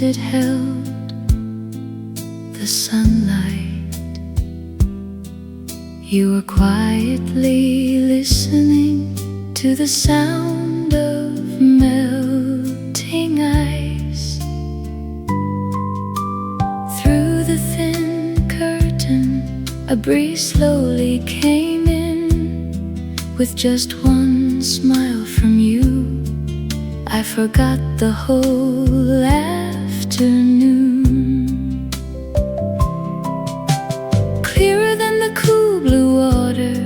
it held the sunlight. You were quietly listening to the sound of melting ice. Through the thin curtain, a breeze slowly came in. With just one smile from you, I forgot the whole afternoon. Clearer than the cool blue water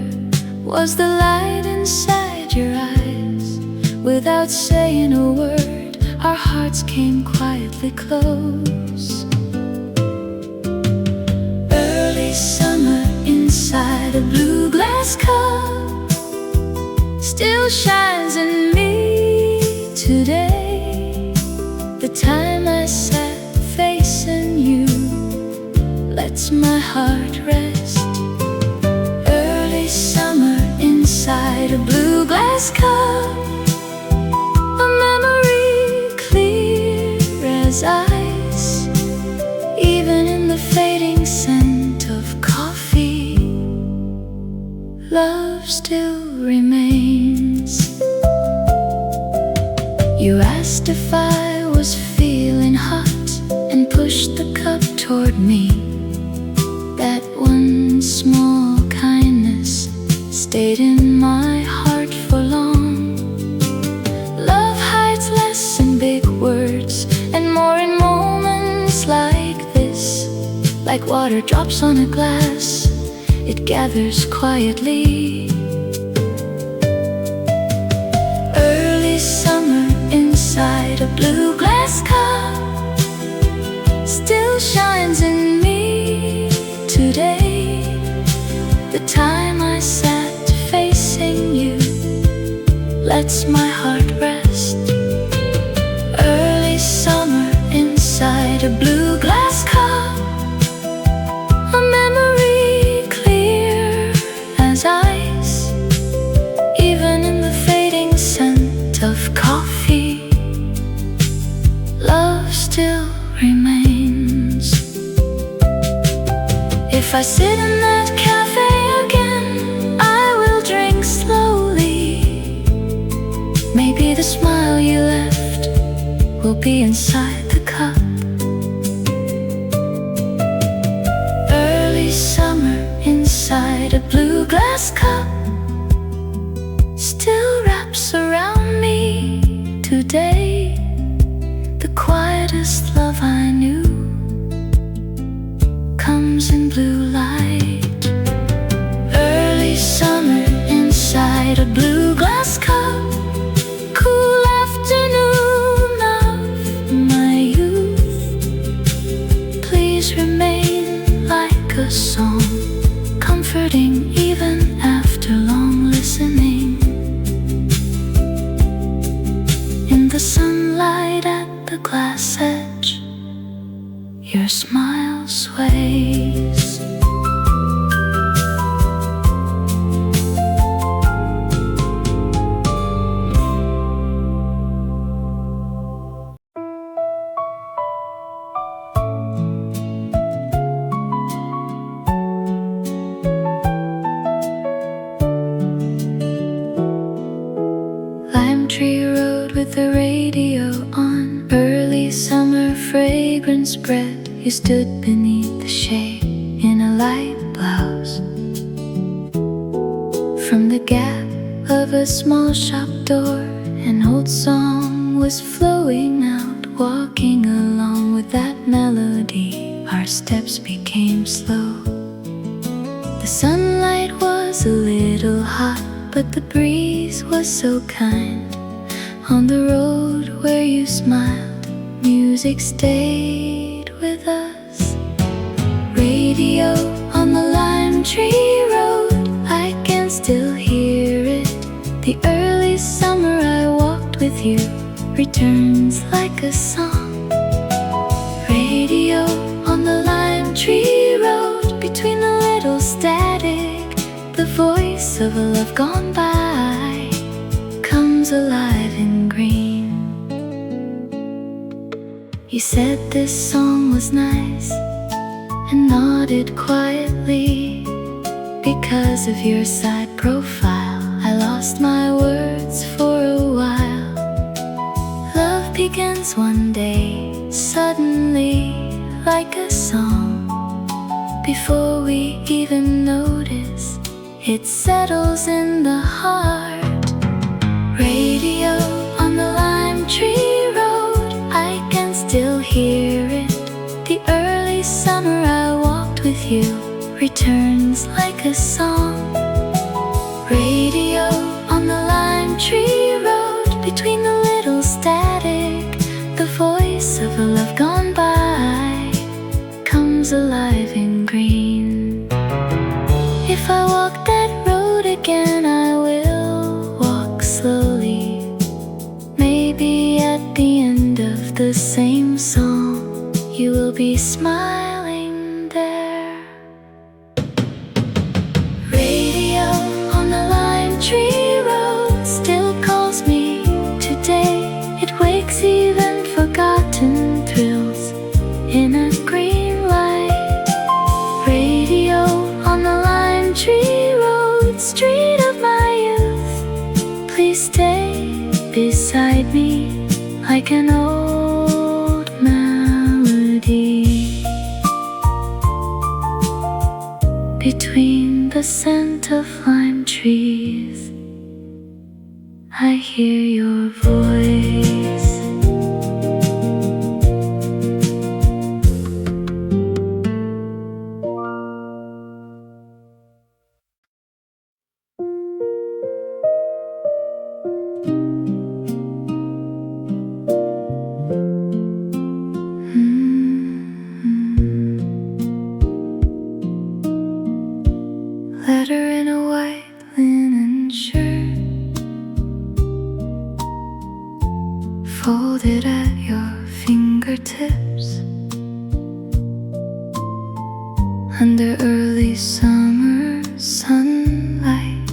was the light inside your eyes. Without saying a word, our hearts came quietly close. Early summer inside a blue glass cup still shines in me today. The time I sat facing you lets my heart rest. Early summer inside a blue glass cup, a memory clear as ice. Even in the fading scent of coffee, love still remains. You asked if I was feeling hot and pushed the cup toward me. That one small kindness stayed in my heart for long. Love hides less in big words and more in moments like this. Like water drops on a glass, it gathers quietly. Early summer inside a blue glass cup still shines in me today. The time I sat facing you lets my heart rest. Early summer inside a blue glass cup, a memory clear as ice. Even in the fading scent of coffee, love still remains. If I sit in that cafe again, I will drink slowly. Maybe the smile you left will be inside the cup. Early summer inside a blue glass cup still wraps around me today. The quietest love I knew comes in blue light. Early summer inside a blue glass cup, cool afternoon of my youth. Please remain like a song, comforting even after long listening. In the sunlight at the glass edge, your smile sways. Lime tree road with the radio on, early summer fragrance spread. You stood beneath the shade in a light blouse. From the gap of a small shop door, an old song was flowing out. Walking along with that melody, our steps became slow. The sunlight was a little hot, but the breeze was so kind. On the road where you smiled, music stayed with us. Radio on the lime tree road, I can still hear it. The early summer I walked with you returns like a song. Radio on the lime tree road, between the little static, the voice of a love gone by comes alive in green. You said this song was nice and nodded quietly. Because of your side profile, I lost my words for a while. Love begins one day, suddenly, like a song. Before we even notice, it settles in the heart. Radio on the lime tree road, I can still hear it. The early summer I walked with you returns like a song. Radio on the lime tree road, between the little static, the voice of a love gone by comes alive in green. If I walk that road again, I will walk slowly. Maybe at the end of the same song, you will be smiling there. Radio on the lime tree road still calls me today. It wakes even forgotten thrills in a green light. Radio on the lime tree road, street of my youth, please stay beside me like an old melody. Between the scent of lime trees, I hear your voice. Letter in a white linen shirt, folded at your fingertips, under early summer sunlight.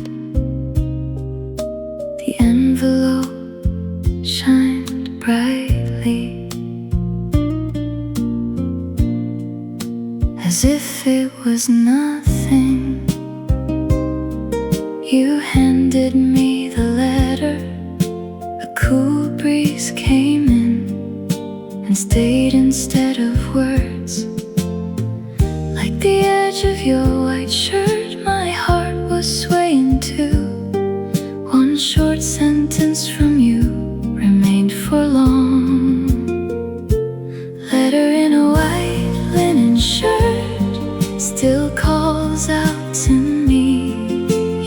The envelope shined brightly, as if it was nothing. You handed me the letter. A cool breeze came in and stayed instead of words. Like the edge of your white shirt, my heart was swaying too. One short sentence from you remained for long. Letter in a white linen shirt still calls out to me.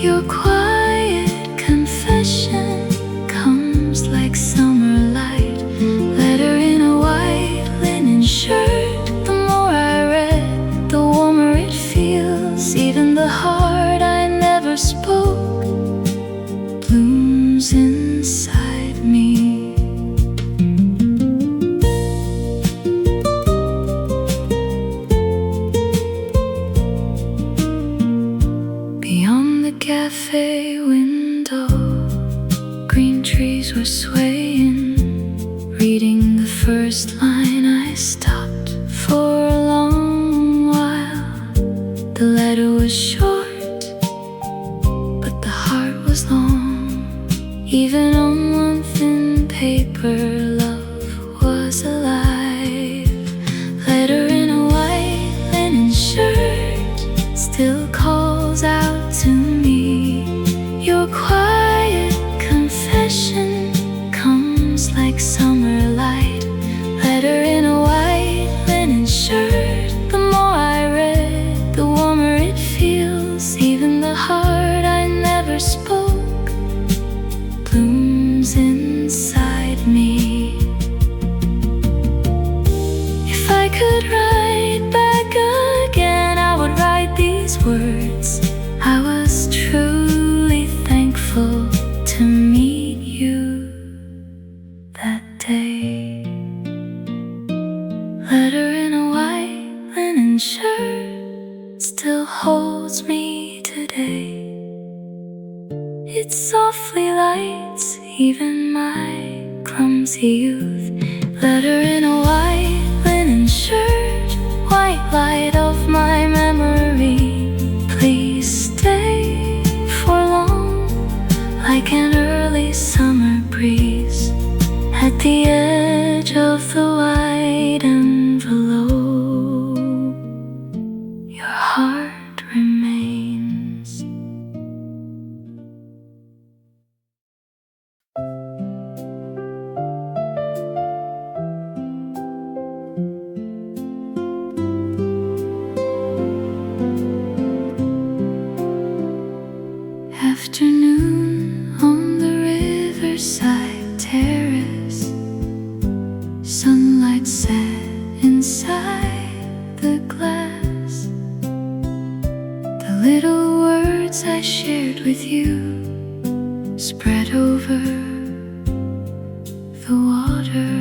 Your quiet confession comes like summer light. Letter in a white linen shirt, the more I read, the warmer it feels. Even the heart I never spoke blooms inside me. Beyond the cafe window, green trees were swaying. Reading the first line, I stopped for a long while. The letter was short, but the heart was long. Even on one thin paper, love was alive. Letter in a white linen shirt still calls out to me. Your quiet confession comes like summer light. Letter in a white linen shirt, the more I read, the warmer it feels. Even the heart I never spoke blooms inside me. If I could write back again, I would write these words. I was truly thankful to meet you that day. Letter in a white linen shirt still holds me today. It softly lights even my clumsy youth. Letter in a white early summer breeze at the edge of the white envelope. Your heart remains. Afternoon on the Riverside terrace, sunlight set inside the glass. The little words I shared with you spread over the water.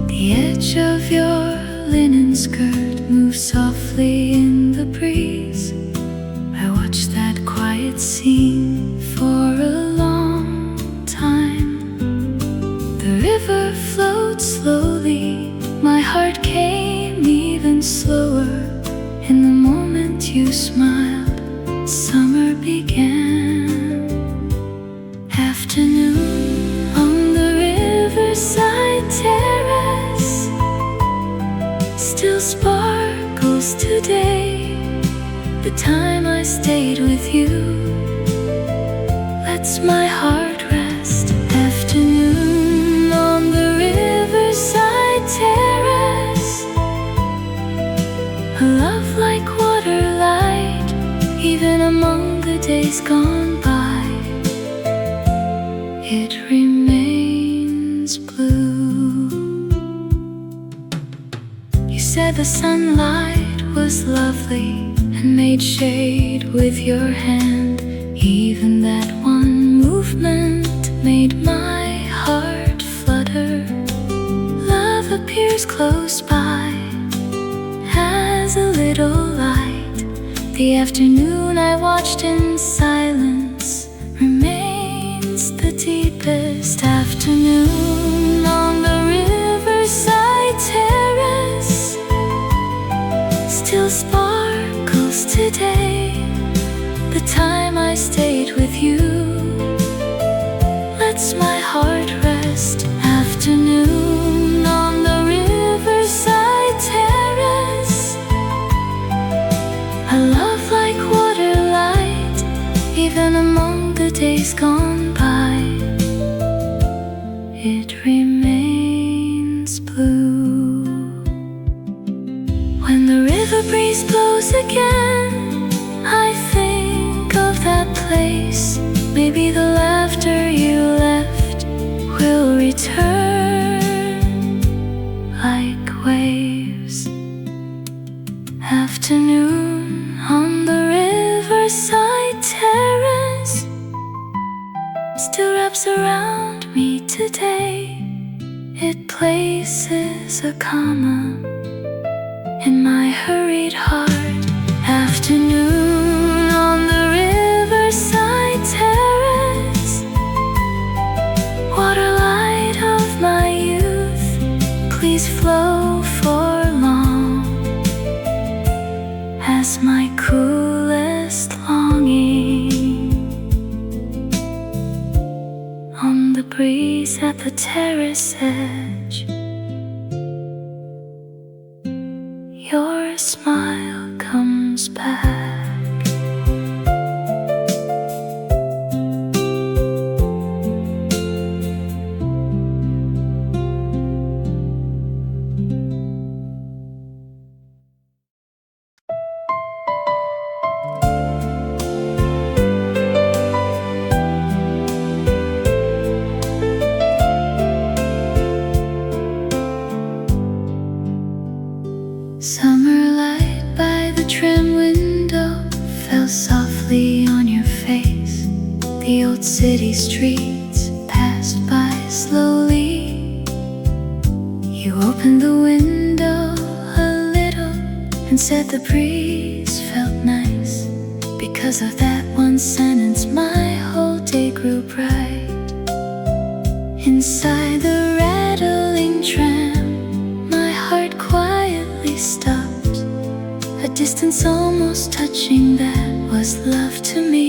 The edge of your linen skirt moves softly in the breeze. I watched that quiet scene for a long time. The river flowed slowly, my heart came even slower. In the moment you smiled, summer began. Afternoon on the Riverside terrace still sparkles today. The time I stayed with you lets my heart rest. Afternoon on the Riverside terrace, a love like water light, even among the days gone by, it remains blue. You said the sunlight was lovely and made shade with your hand. Even that one movement made my heart flutter. Love appears close by as a little light. The afternoon I watched in silence remains the deepest. Afternoon on the Riverside terrace still sparkles today. The time I stayed with you lets my heart rest. Afternoon on the Riverside terrace, a love like water light, even among the days gone by, it remains blue. When the river breeze blows again, I think of that place. Maybe the laughter you left will return like waves. Afternoon on the Riverside terrace still wraps around me today. It places a comma in my hurried heart. Afternoon on the Riverside terrace, water light of my youth, please flow for long as my coolest longing. On the breeze at the terrace edge, your smile comes back. Summer light by the tram window fell softly on your face. The old city streets passed by slowly. You opened the window a little and said the breeze felt nice. Because of that one sentence, my whole day grew bright. Inside the rattling tram, my heart quietly stopped. A distance almost touching, that was love to me.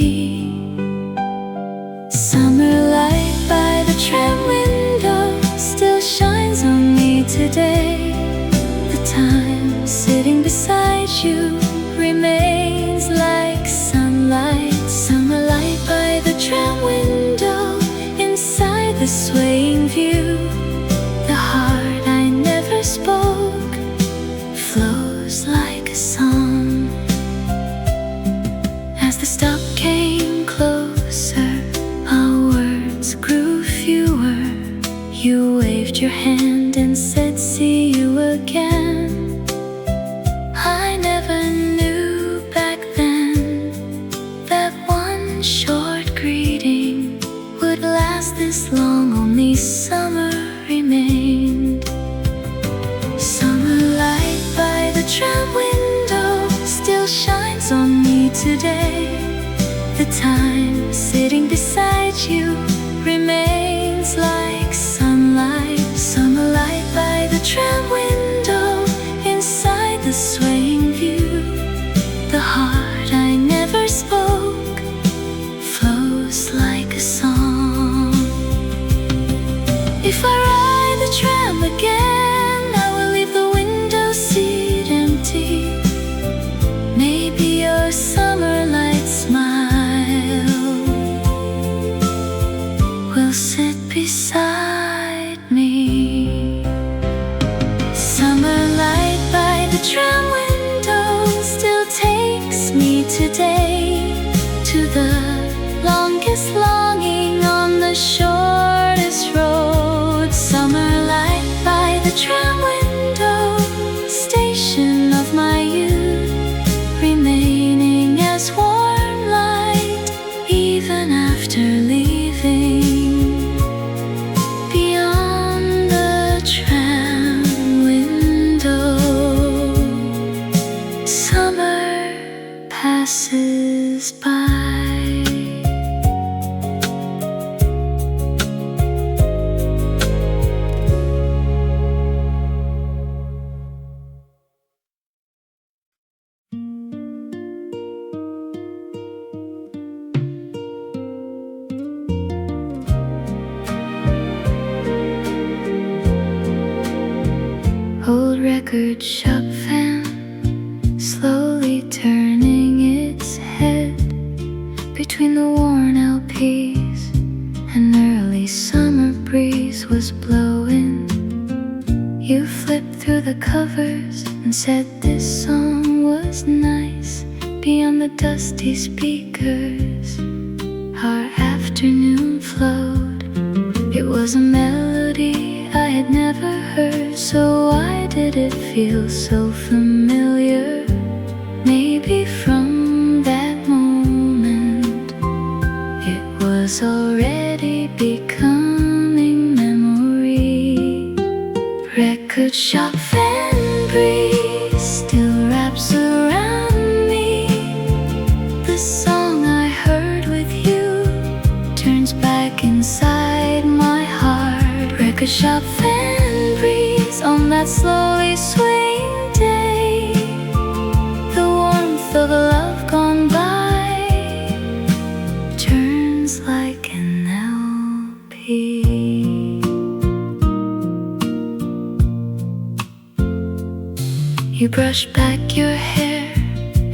miles grew fewer. You waved your hand and said, see you again. I never knew back then that one short greeting would last this long. Only summer remained. Summer light by the tram window still shines on me today. The time sitting beside you remains like sunlight. Summer light by the tram window inside the swaying view. The heart I never spoke flows like a song. If I ride the tram again, I will leave the window seat empty. Maybe your summer light smile will sit beside me. Summer light by the tram window still takes me today to the longest longing on the shortest road. Summer light by the tram window, station of my youth, remaining as warm light even after leaving. Beyond the tram window, summer passes by. Old record shop fan slowly turning its head between the worn LPs. An early summer breeze was blowing. You flipped through the covers and said this song was nice. Beyond the dusty speakers, our afternoon flowed. It was a melody I had never heard, so why did it feel so familiar? Maybe from that moment it was already becoming memory. Record shop fan breeze still wraps around me. The song I heard with you turns back inside my heart. Record shop fan breeze on that slowly swaying day. The warmth of a love gone by turns like an LP. You brush back your hair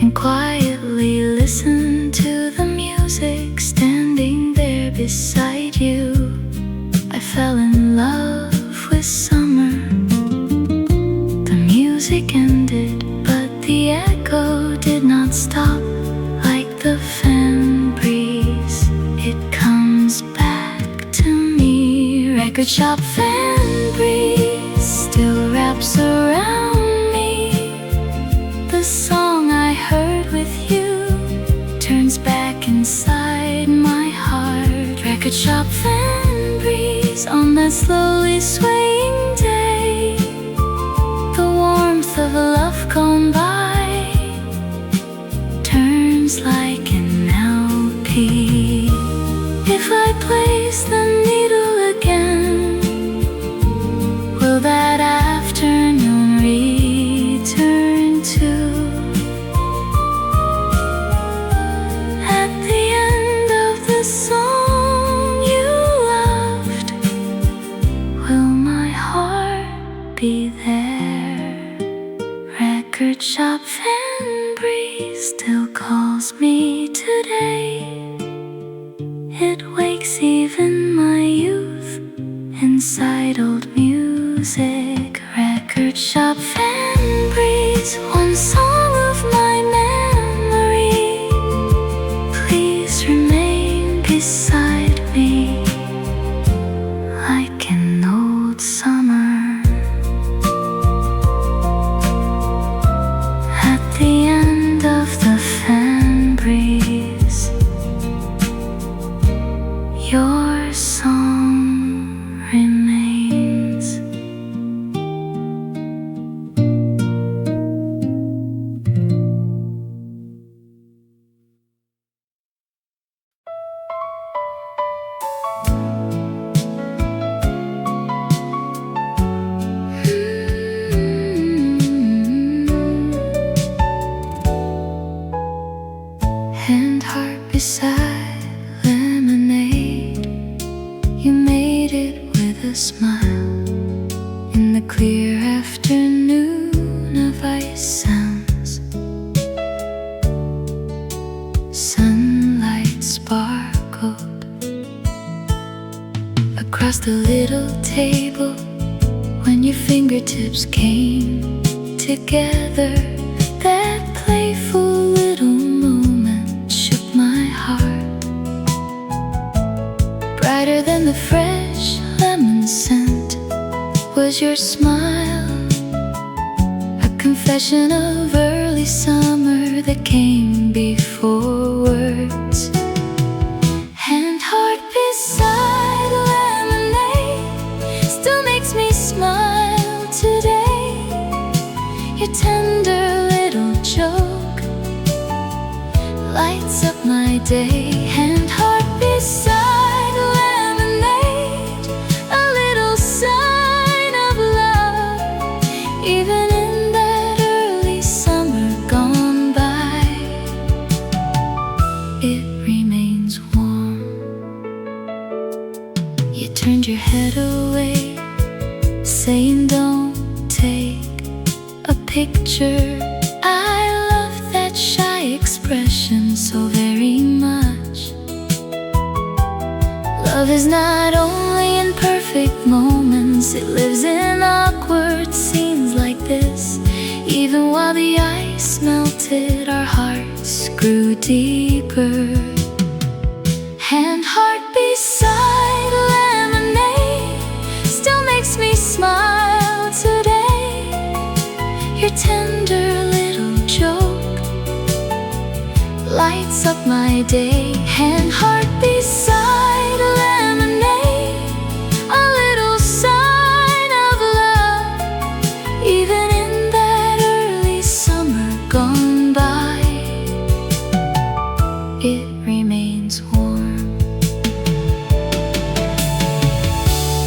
and quietly listen to the music standing there beside you. I fell in love with summer. The music ended, but the echo did not stop. Like the fan breeze, it comes back to me. Record shop fan breeze still wraps around me. The song I heard with you turns back inside my heart. Record shop fan breeze on that slowly swaying day. The warmth of a love gone by turns like an LP. If I place the needle again, will that afternoon return to? At the end of the song you loved, will my heart be there? Record shop fan breeze still calls me today. It wakes even my youth inside old music. Record shop fan breeze, one song of my memory. Please remain beside me. Your song remains. And heart beside lemonade, you made it with a smile. In the clear afternoon of ice sounds, sunlight sparkled across the little table when your fingertips came together. That playful little moment shook my heart, brighter than the fresh lemon scent was your smile, a confession of early summer that came before words. And heart beside lemonade still makes me smile today. Your tender little joke lights up my day. And heart beside lemonade, a little sign of love, even in that early summer gone by, it remains warm. You turned your head away, saying don't take a picture. I love that shy expression so very much. Love is not only in perfect moments, it lives in awkward scenes like this. Even while the ice melted, our hearts grew deeper. And heart beside lemonade still makes me smile today. Your tender little joke lights up my day. And heart beside lemonade, a little sign of love, even in that early summer gone by, it remains warm.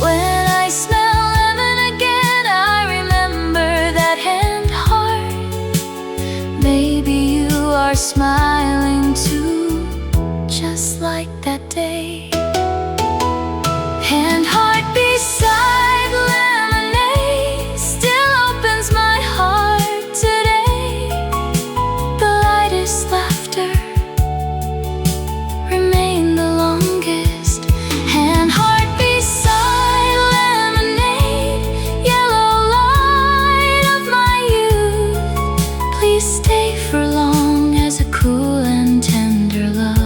When I smell lemon again, I remember that hand heart. Maybe you are smiling too, just like that day. And heart beside lemonade still opens my heart today. The lightest laughter remain the longest. And heart beside lemonade, yellow light of my youth, please stay for long as a cool and tender love.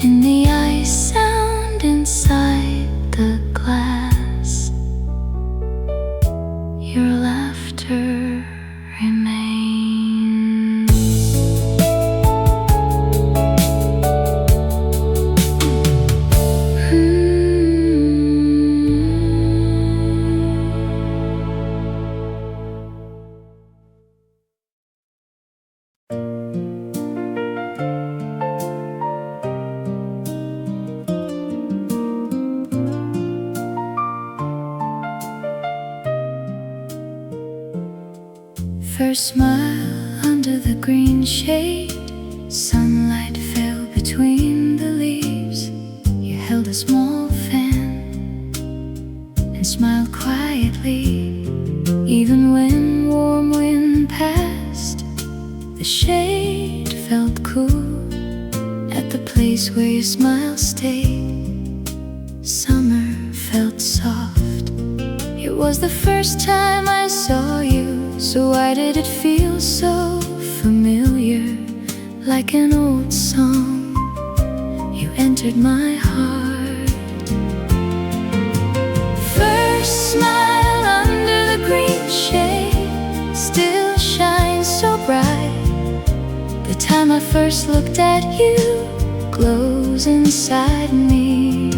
In the ice sound inside the glass, your laughter remains. First smile under the green shade, sunlight fell between the leaves. You held a small fan and smiled quietly. Even when warm wind passed, the shade felt cool at the place where your smile stayed. Summer felt soft. It was the first time I saw you, so why did it feel so familiar, like an old song? You entered my heart. First smile under the green shade still shines so bright. The time I first looked at you, glows inside me.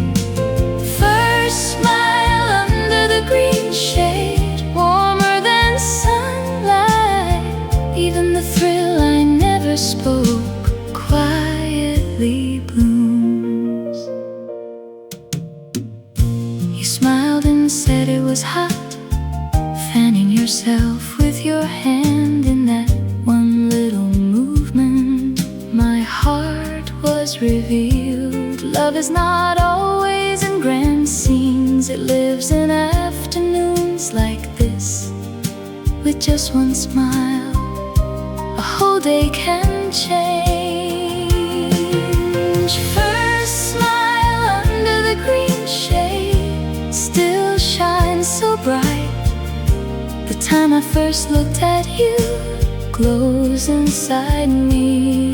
First smile under the green shade, warmer than sunlight. Even the thrill I never spoke quietly blooms. You smiled and said it was hot, fanning yourself with your hand. In that one little movement, my heart was revealed. Love is not always in grand scenes, it lives in afternoons like this. With just one smile, a whole day can change. First smile under the green shade still shines so bright. The time I first looked at you glows inside me.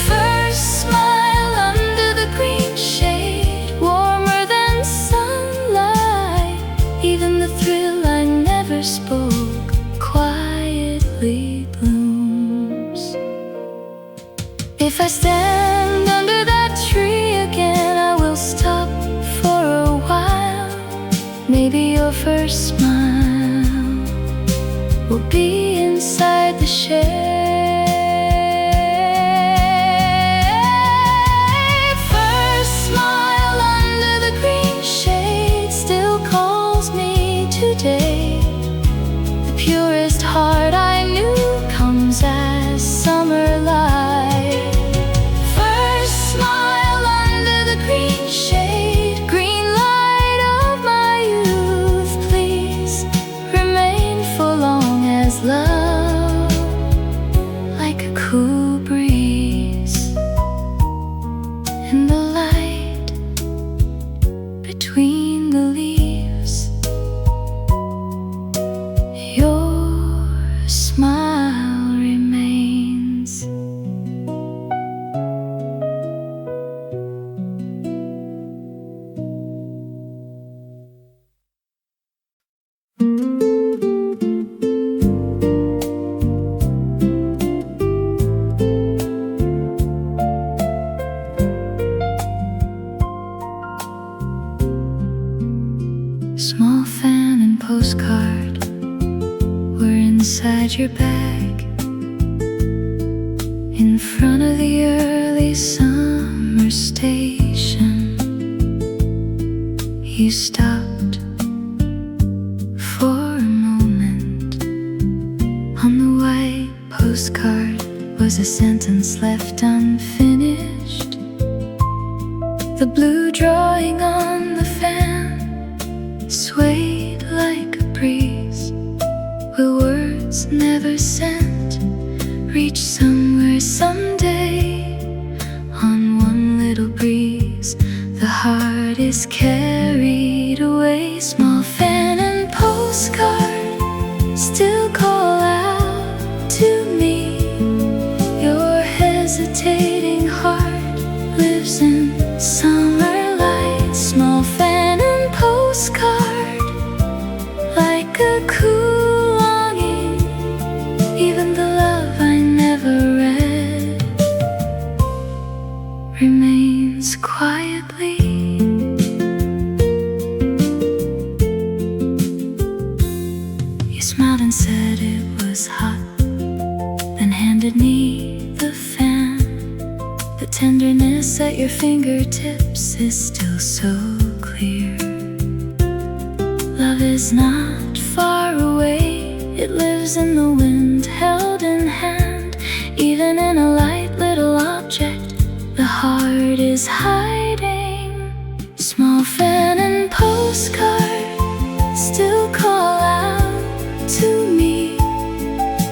First smile under the green shade, warmer than sunlight. Even the thrill I never spoke quietly blooms. If I stand under that tree again, I will stop for a while. Maybe your first smile will be inside the shade. First smile under the green shade still calls me today. The purest heart I knew comes as summer light. First smile under the green shade, green light of my youth. Please remain for long as love, like a cool breeze in the light between the leaves. Your smile remains. Small fan and postcard were inside your bag. In front of the early summer station, you stopped for a moment. On the white postcard was a sentence left unfinished. The blue drawing on the fan swayed like a breeze, where words never sent reach somewhere someday. On one little breeze, the heart is carried away. Small fan and postcard still call out to me. Your hesitating heart lives in summer light. Small fan and postcard, like a cool longing. Even the love I never read remains quietly. You smiled and said it was hot, then handed me the fan. The tenderness at your fingertips is still so clear. Love is not far away, it lives in the wind, held in hand. Even in a light little object, the heart is hiding. Small fan and postcard still call out to me.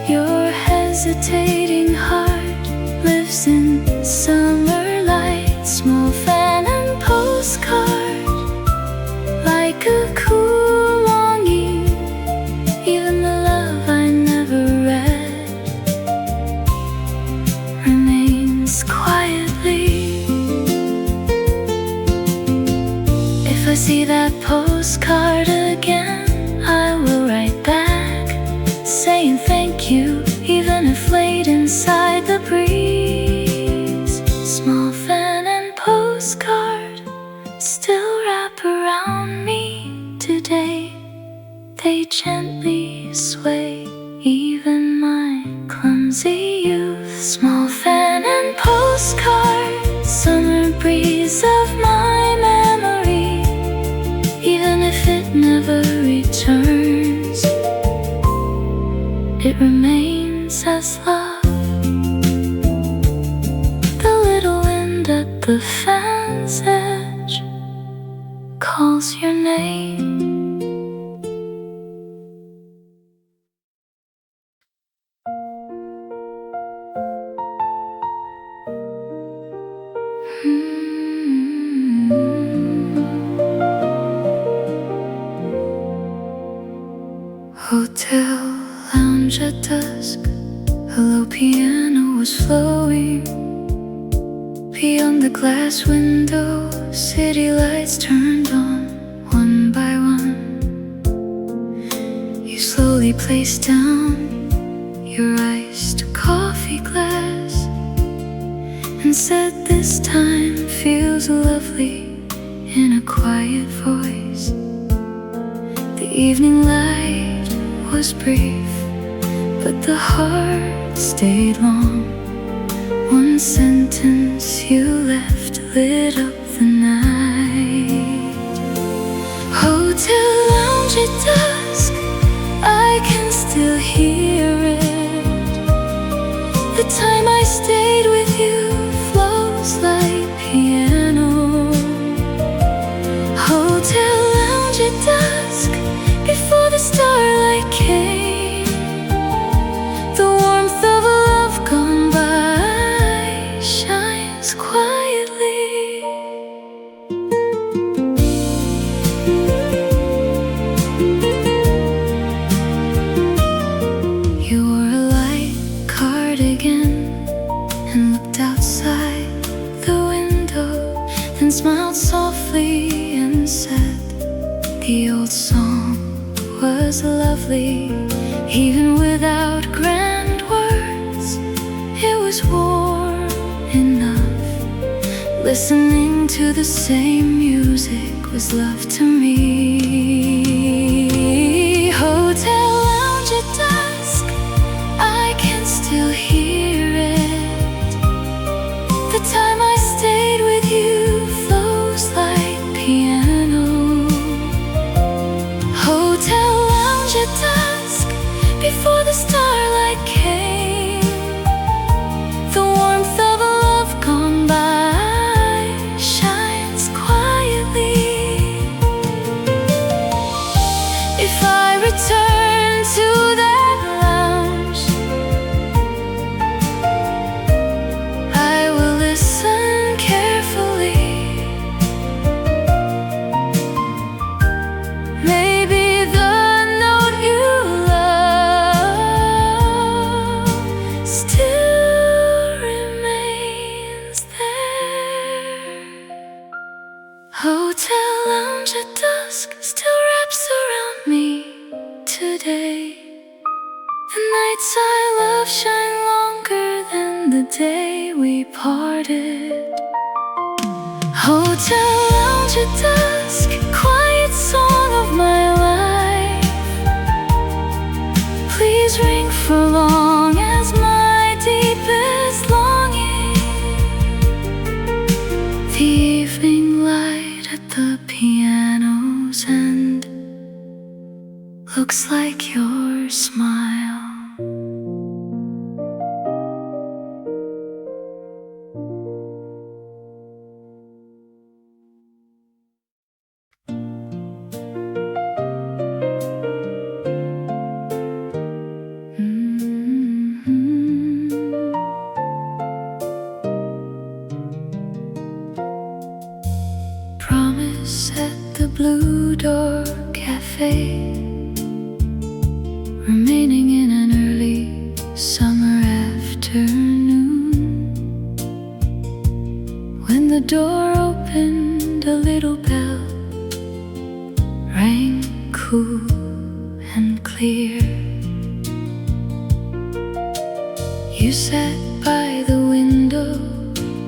Your hesitating heart lives in summer light. Small fan and postcard, like a cool longing. Even the love I never read remains quietly. If I see that postcard again, I will write back, saying thank you, even if late inside the breeze. Small fan postcard still wrap around me today. They gently sway even my clumsy youth. Small fan and postcard, summer breeze of my memory. Even if it never returns, it remains as love. The little wind at the fan's edge calls your name. Hotel lounge at dusk, a low piano was flowing. Beyond the glass window, city lights turned on one by one. You slowly placed down your iced coffee glass and said, "This time feels lovely," in a quiet voice. The evening light was brief, but the heart stayed long. One sentence you left lit up the night. Hotel lounge at dusk, I can still hear it. The time I stayed with you flows like piano. Hotel lounge at dusk, before the starlight came, the warmth of a love gone by shines quietly. You wore a light cardigan and looked outside the window, then smiled softly and said, "The old song was lovely, even without grand words. It was warm enough. Listening to the same music was love to me." Hotel lounge at dusk, I can still hear it. The time I stayed with you flows like piano. Hotel lounge at dusk, before the starlight came, the warmth of a love gone by shines quietly. If I return to that lounge, I will listen carefully. Maybe the note you love still remains there. Hotel lounge at dusk still wraps around me today. The nights I love shine longer than the day we parted. Hotel lounge at dusk, quiet song of my life. Please ring for long as my deepest longing. The evening light at the piano's end looks like your smile. Promise at the Blue Door Cafe, remaining in an early summer afternoon. When the door opened, a little bell rang cool and clear. You sat by the window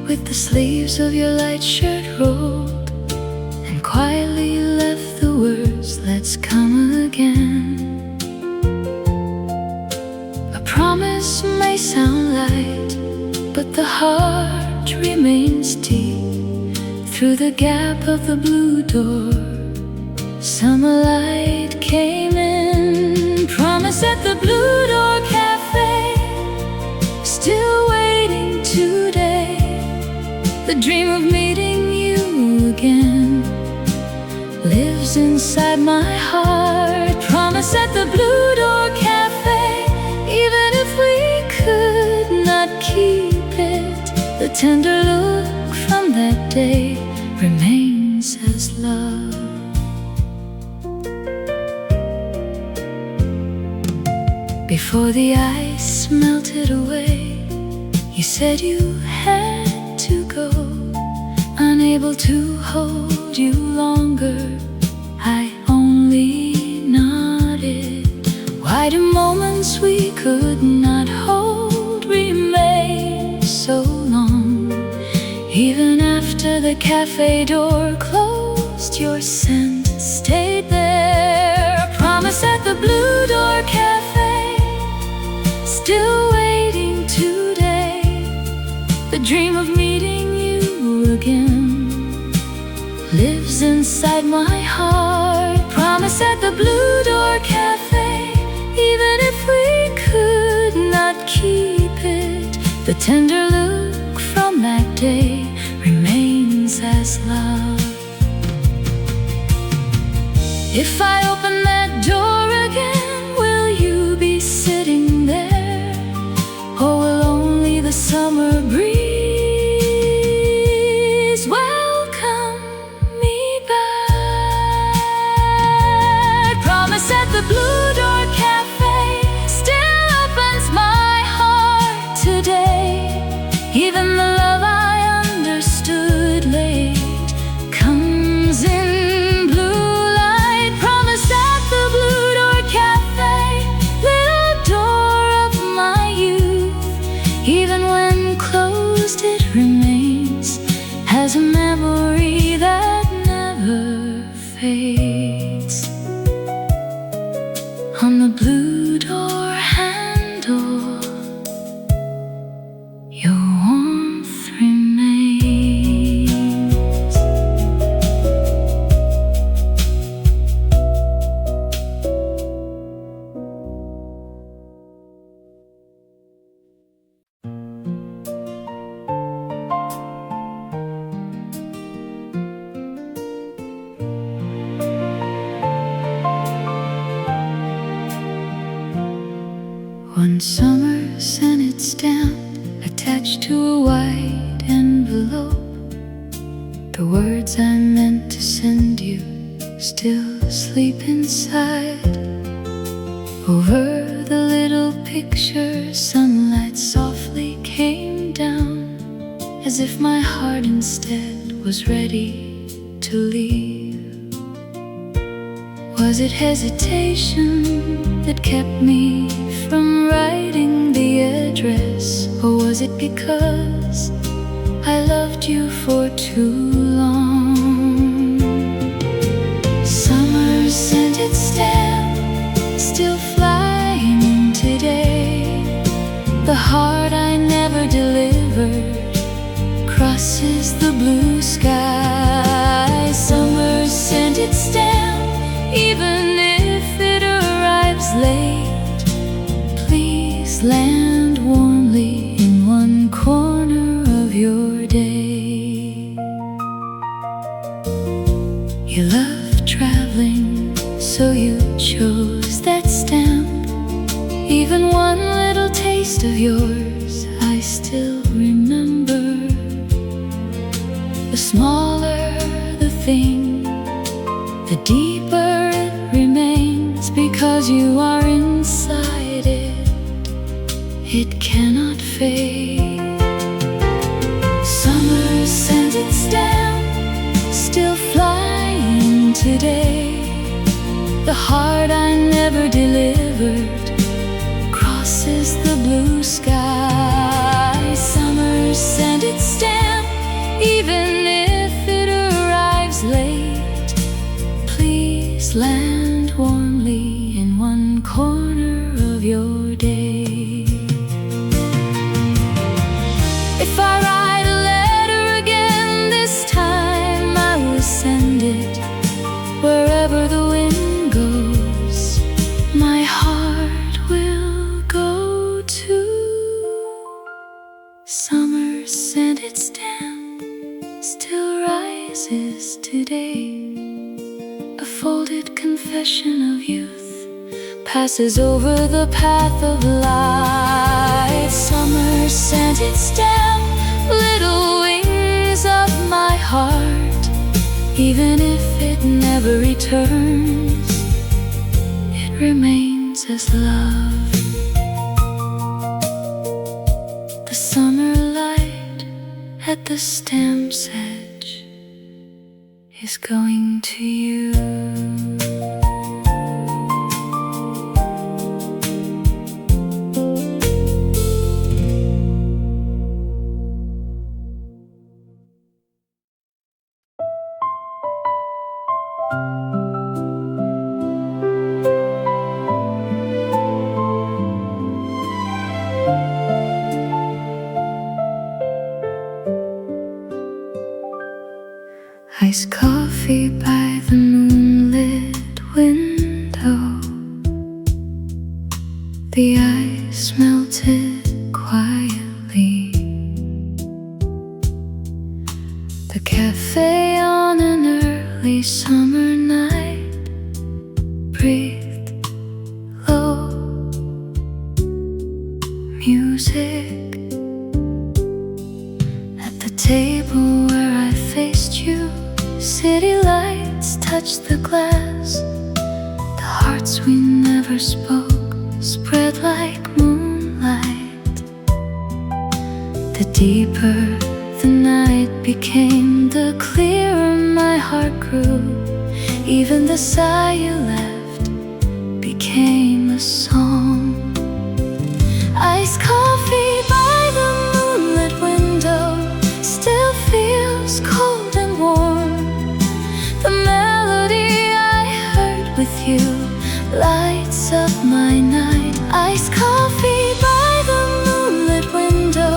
with the sleeves of your light shirt rolled, and quietly left the words, let's come again. A promise may sound light, but the heart remains deep. Through the gap of the blue door, summer light came in. Promise at the Blue Door Cafe, still waiting today. The dream of meeting you again lives inside my heart. Promise at the Blue Door Cafe, even if we could not keep it, the tender look from that day remains as love. Before the ice melted away, you said you had to go, unable to hold you longer. I only nodded. Why do moments we could not hold remain so long? Even after the cafe door closed, your scent stayed there. Promise at the Blue Door Cafe, still waiting today. The dream of meeting you again lives inside my heart. Promise at the Blue Door Cafe, even if we could not keep it, the tender look from that day remains as love. If I open that door again, will you be sitting there, or will only the summer breeze welcome me back? Promise at the Blue Door Cafe still opens my heart today. Even the love I understood late comes in blue light. Promise at the Blue Door Cafe, little door of my youth, even when closed it remains as a memory that never fades. On the blue door handle, your warmth remains. One summer scented stamp attached to a white envelope. The words I meant to send you still sleep inside. Over the little picture, sunlight softly came down, as if my heart instead was ready to leave. Was it hesitation that kept me from writing the address, or was it because I loved you for too long? Summer scented stamp still flying today. The heart I never delivered crosses the blue sky. Summer scented stamp, even if it arrives late, please land warmly in one corner of your day. You love traveling, so you chose that stamp. Even one little taste of yours I still remember. The smaller the thing, the deeper it remains, because you are inside it. It cannot fade. Summer scented stamp still flying today. The heart I never delivered crosses the blue sky. Summer scented stamp, land warmly in one corner of your day. If I write a letter again this time, I will send it wherever the wind goes. My heart will go to. Summer sent its stamp, still rises today. A folded confession of youth passes over the path of light. Summer sent its stamp, little wings of my heart. Even if it never returns, it remains as love. The summer light at the stamp's edge is going to you. Iced coffee by the moonlit window. The ice melted quietly. The cafe on an early summer night breathed low music. At the table where I faced you, city lights touched the glass. The hearts we never spoke spread like moonlight. The deeper the night became, the clearer my heart grew. Even the sigh you left became a song. Iced coffee by the moonlit window still feels cold and warm. The melody I heard with you lights up my night. Iced coffee by the moonlit window.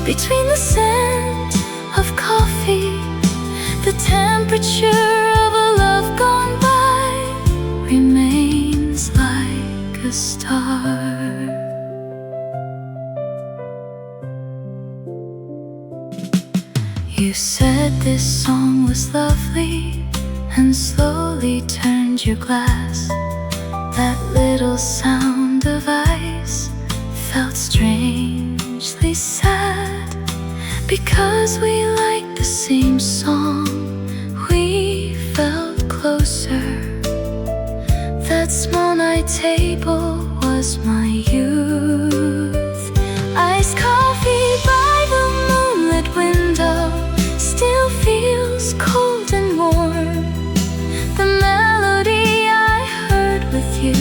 Between the scent of coffee, the temperature of a love gone by remains like a star. You said this song was lovely and slowly turned your glass. That little sound of ice felt strangely sad. Because we liked the same song, we felt closer. That small night table was my youth. Iced coffee by the moonlit window still feels cold and warm. The melody I heard with you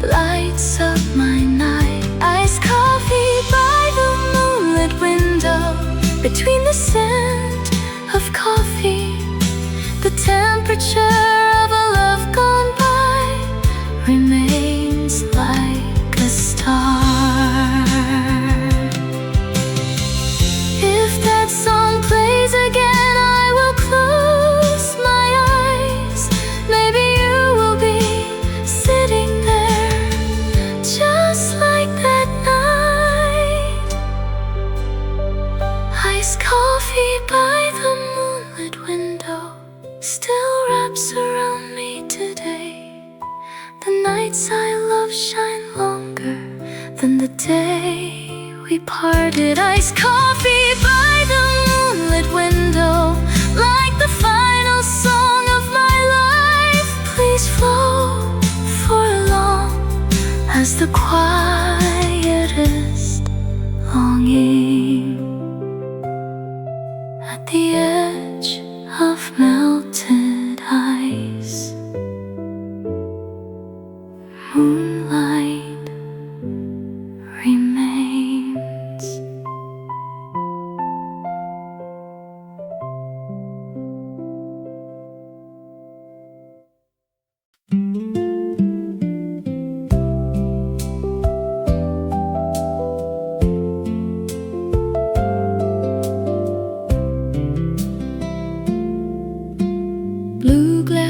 lights up my night. Iced coffee by the moonlit window. Between the scent of coffee,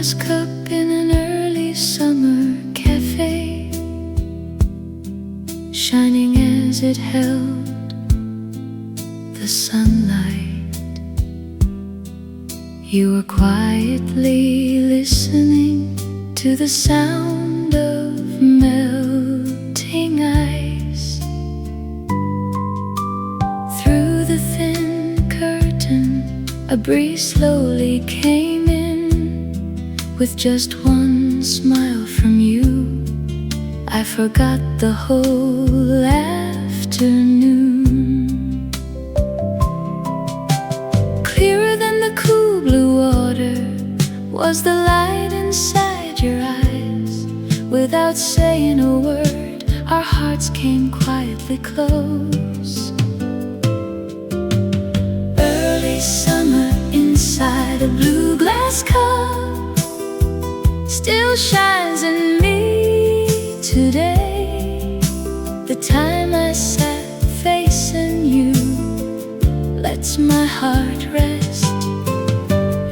glass cup in an early summer cafe, shining as it held the sunlight. You were quietly listening to the sound of melting ice. Through the thin curtain, a breeze slowly came in. With just one smile from you, I forgot the whole afternoon. Clearer than the cool blue water was the light inside your eyes. Without saying a word, our hearts came quietly close. Early summer inside a blue glass cup still shines in me today. The time I sat facing you lets my heart rest.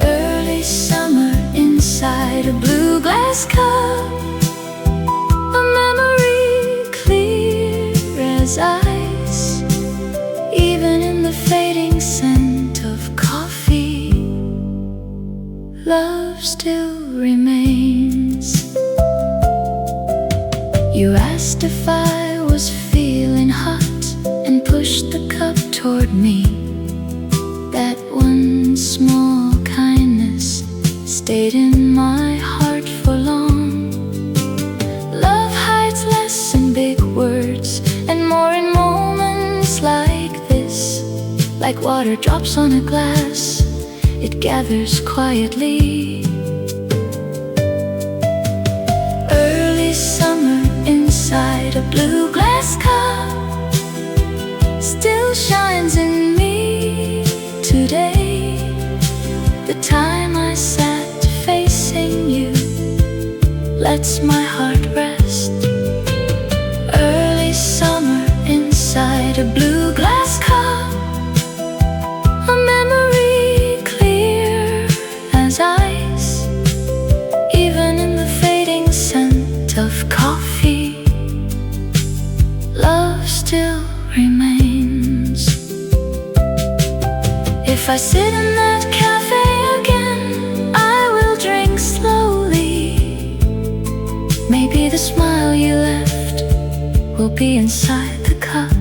Early summer inside a blue glass cup, a memory clear as ice. Even in the fading scent of coffee, love still remains. You asked if I was feeling hot and pushed the cup toward me. That one small kindness stayed in my heart for long. Love hides less in big words and more in moments like this. Like water drops on a glass, it gathers quietly. Early summer inside a blue glass cup still shines in me today. The time I sat facing you lets my heart rest. Early summer inside a blue glass cup, a memory clear as ice. Even in the fading scent of coffee, love still remains. If I sit in that cafe again, I will drink slowly. Maybe the smile you left will be inside the cup.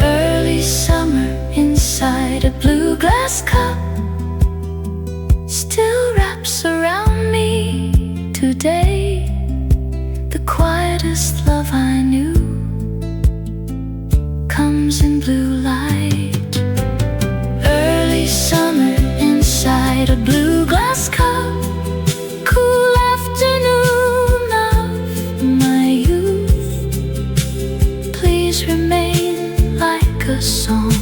Early summer inside a blue glass cup still wraps around me today. The quietest love I knew comes in blue light. Early summer inside a blue glass cup, cool afternoon of my youth. Please remain like a song,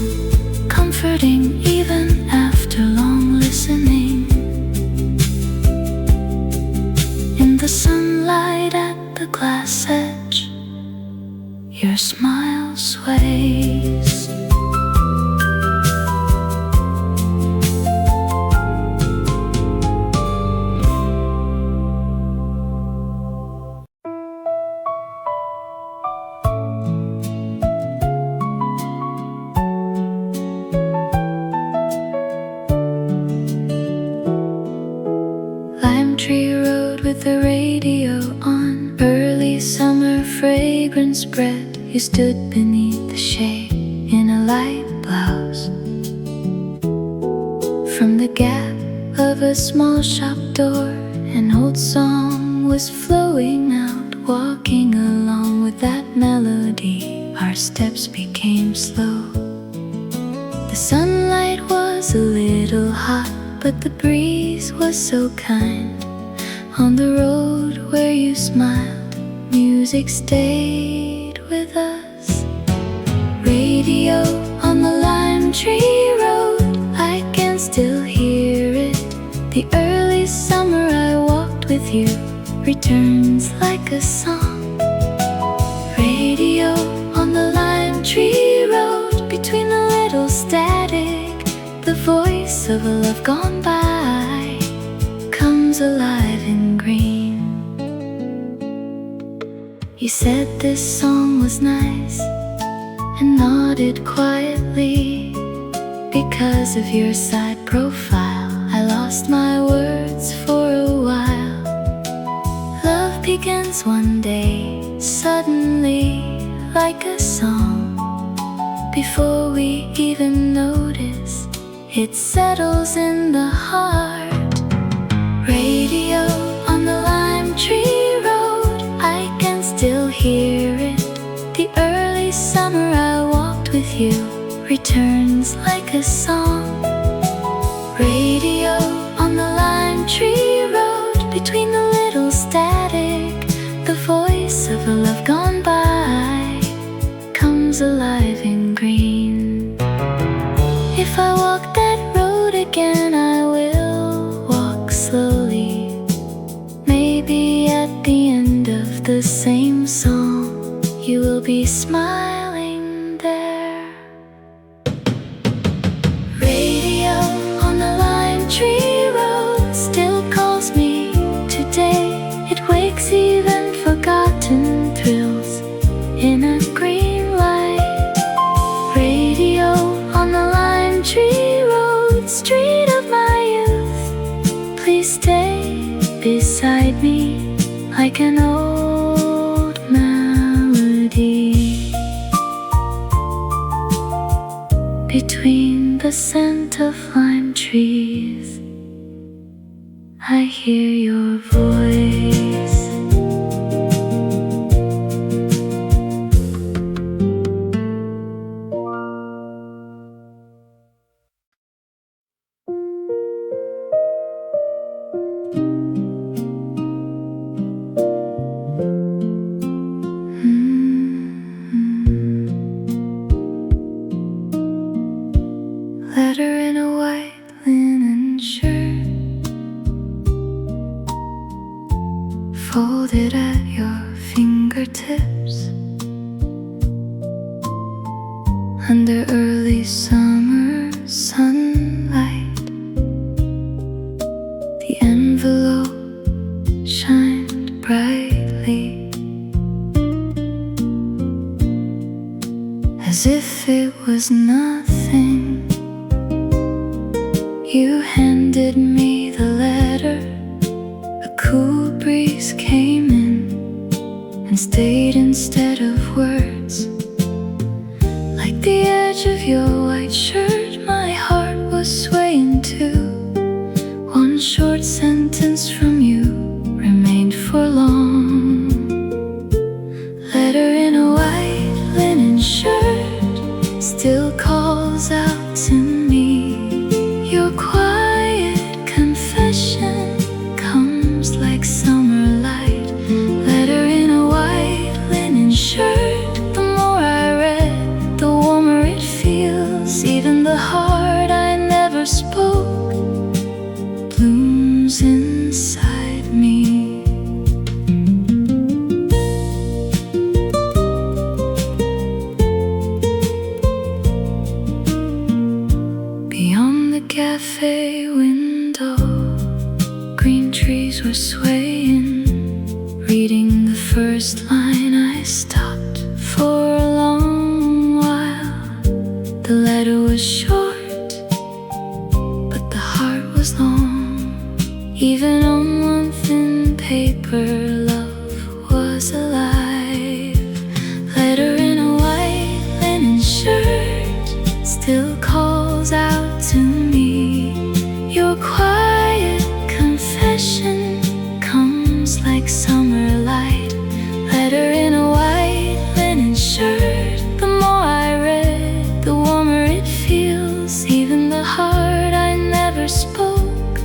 comforting even after long listening. In the sunlight at the glass edge, your smile sways. Lime tree road with the radio on, early summer fragrance spread. You stood beneath the shade in a light blouse. From the gap of a small shop door, an old song was flowing out. Walking along with that melody, our steps became slow. The sunlight was a little hot, but the breeze was so kind. On the road where you smiled, music stayed with us. Radio on the lime tree road, I can still hear it. The early summer I walked with you returns like a song. Radio on the lime tree road, between the little static The voice of a love gone by comes alive in green. You said this song was nice and nodded quietly. Because of your side profile, I lost my words for a while. Love begins one day, suddenly, like a song. Before we even notice, it settles in the heart. Radio on the lime tree road, I can still hear it. The early summer I walked with you returns like a song. Radio on the lime tree road, between the little static, the voice of a love gone by comes alive in green. If I walk that road again, I will walk slowly. Maybe at the end of the same song, you will be smiling there. Radio on the lime tree road still calls me today. It wakes even forgotten thrills in a green light. Radio on the lime tree road, street of my youth, please stay beside me like an old melody. Between the scent of lime trees, I hear your voice. Letter in a white linen shirt, folded at your fingertips, under early summer sunlight. The envelope shined brightly, as if it was nothing. You handed me the letter. A cool breeze came in and stayed instead of words. Like the edge of your white shirt, my heart was swaying too. One short sentence from you remained for long. Letter in a white linen shirt still calls out to me. Your quiet confession comes like summer light. Letter in a white linen shirt, the more I read, the warmer it feels. Even the heart I never spoke blooms inside me. Cafe window, green trees were swaying. Reading the first line, I stopped for a long while. The letter was short, but the heart was long. Even on one thin paper, love was alive. Letter in a white linen shirt still calls out to me. Your quiet confession comes like summer light. Letter in a white linen shirt, the more I read, the warmer it feels. Even the heart I never spoke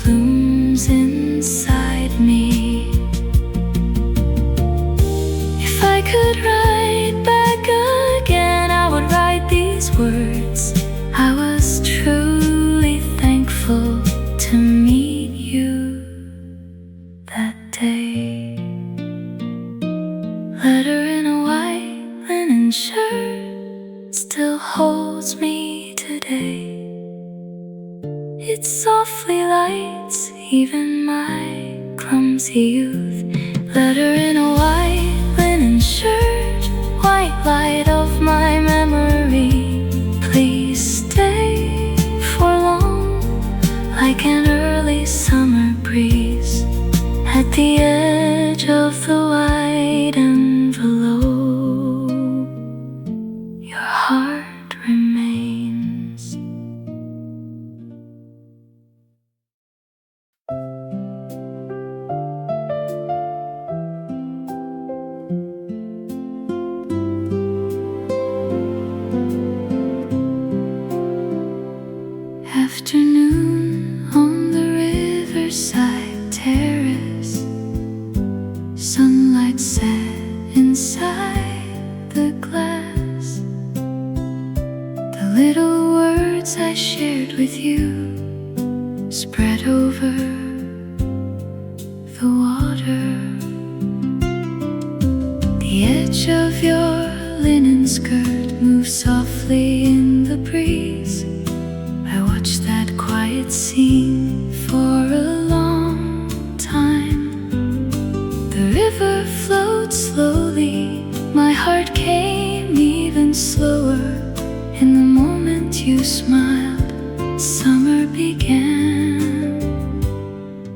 blooms inside me. If I could write back again, I would write these words. I was truly thankful It softly lights even my clumsy youth. Letter in a white linen shirt, white light of my memory. Please stay for long, like an early summer breeze at the edge of the white envelope. Your heart remains. Afternoon on the Riverside terrace, sunlight set inside the glass. The little words I shared with you spread over the water. The edge of your linen skirt moves softly in the breeze. I watched that quiet scene for a long time. The river flowed slowly, my heart came even slower. In the moment you smiled, summer began.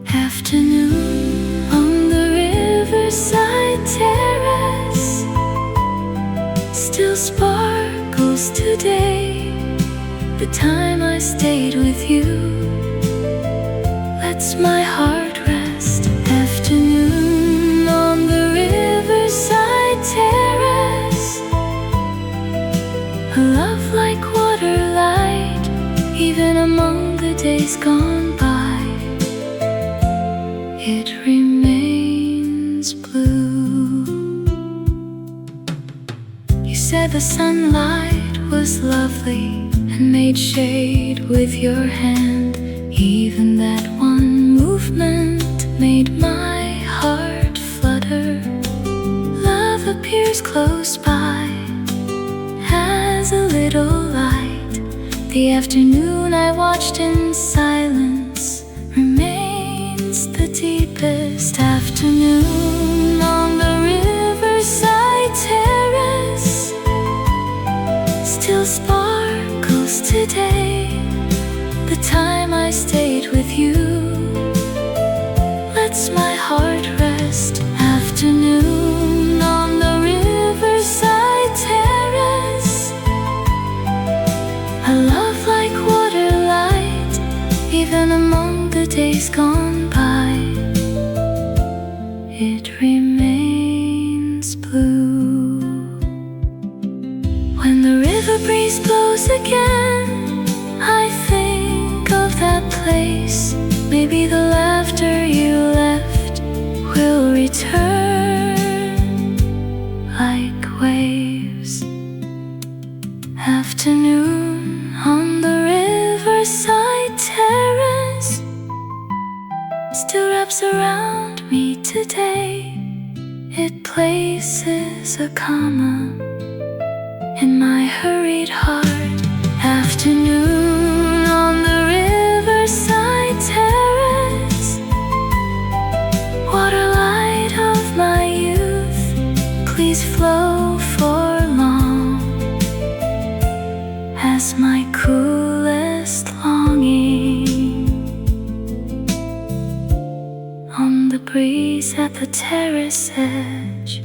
Afternoon on the Riverside terrace still sparkles today. The time I stayed with you lets my heart rest. Afternoon on the Riverside terrace, a love like water light, even among the days gone by. It remains blue. You said the sunlight was lovely and made shade with your hand. Even that one movement made my heart flutter. Love appears close by as a little light. The afternoon I watched in silence remains the deepest. Afternoon on the Riverside terrace still sparkles today. The time I stayed with you lets my heart rest. Afternoon on the Riverside terrace, a love like water light, even among the days gone by. It remains blue. When the river breeze blows again, I think of that place. Maybe the laughter you left will return like waves. Afternoon on the Riverside terrace still wraps around me today. It places a comma in my hurried heart. Afternoon on the Riverside terrace, water light of my youth, please flow for long as my coolest longing on the breeze at the terrace edge.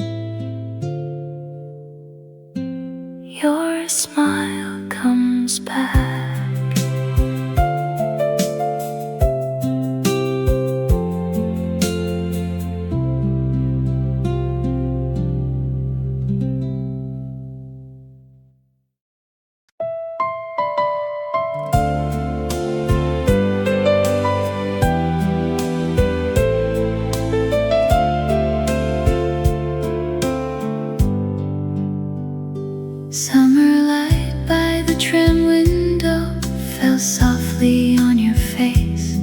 Your smile comes back. Summer light by the tram window fell softly on your face.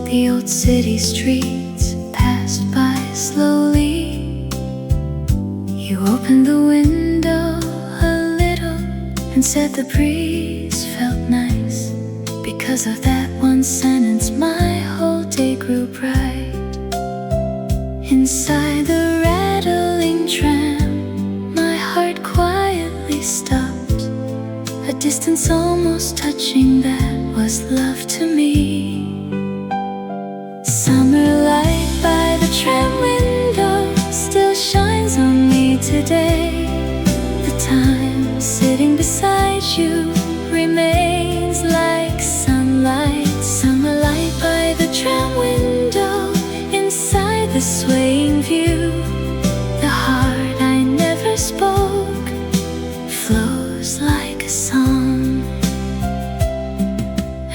The old city streets passed by slowly. You opened the window a little and said the breeze felt nice because of that one one sentence my whole day grew bright. Inside the rattling tram, my heart quietly stopped. A distance almost touching, that was love to me. Summer light by the tram window still shines on me today. The time sitting beside you remains like sunlight. Summer light by the tram window, inside the swaying view. The heart I never spoke flows like a song.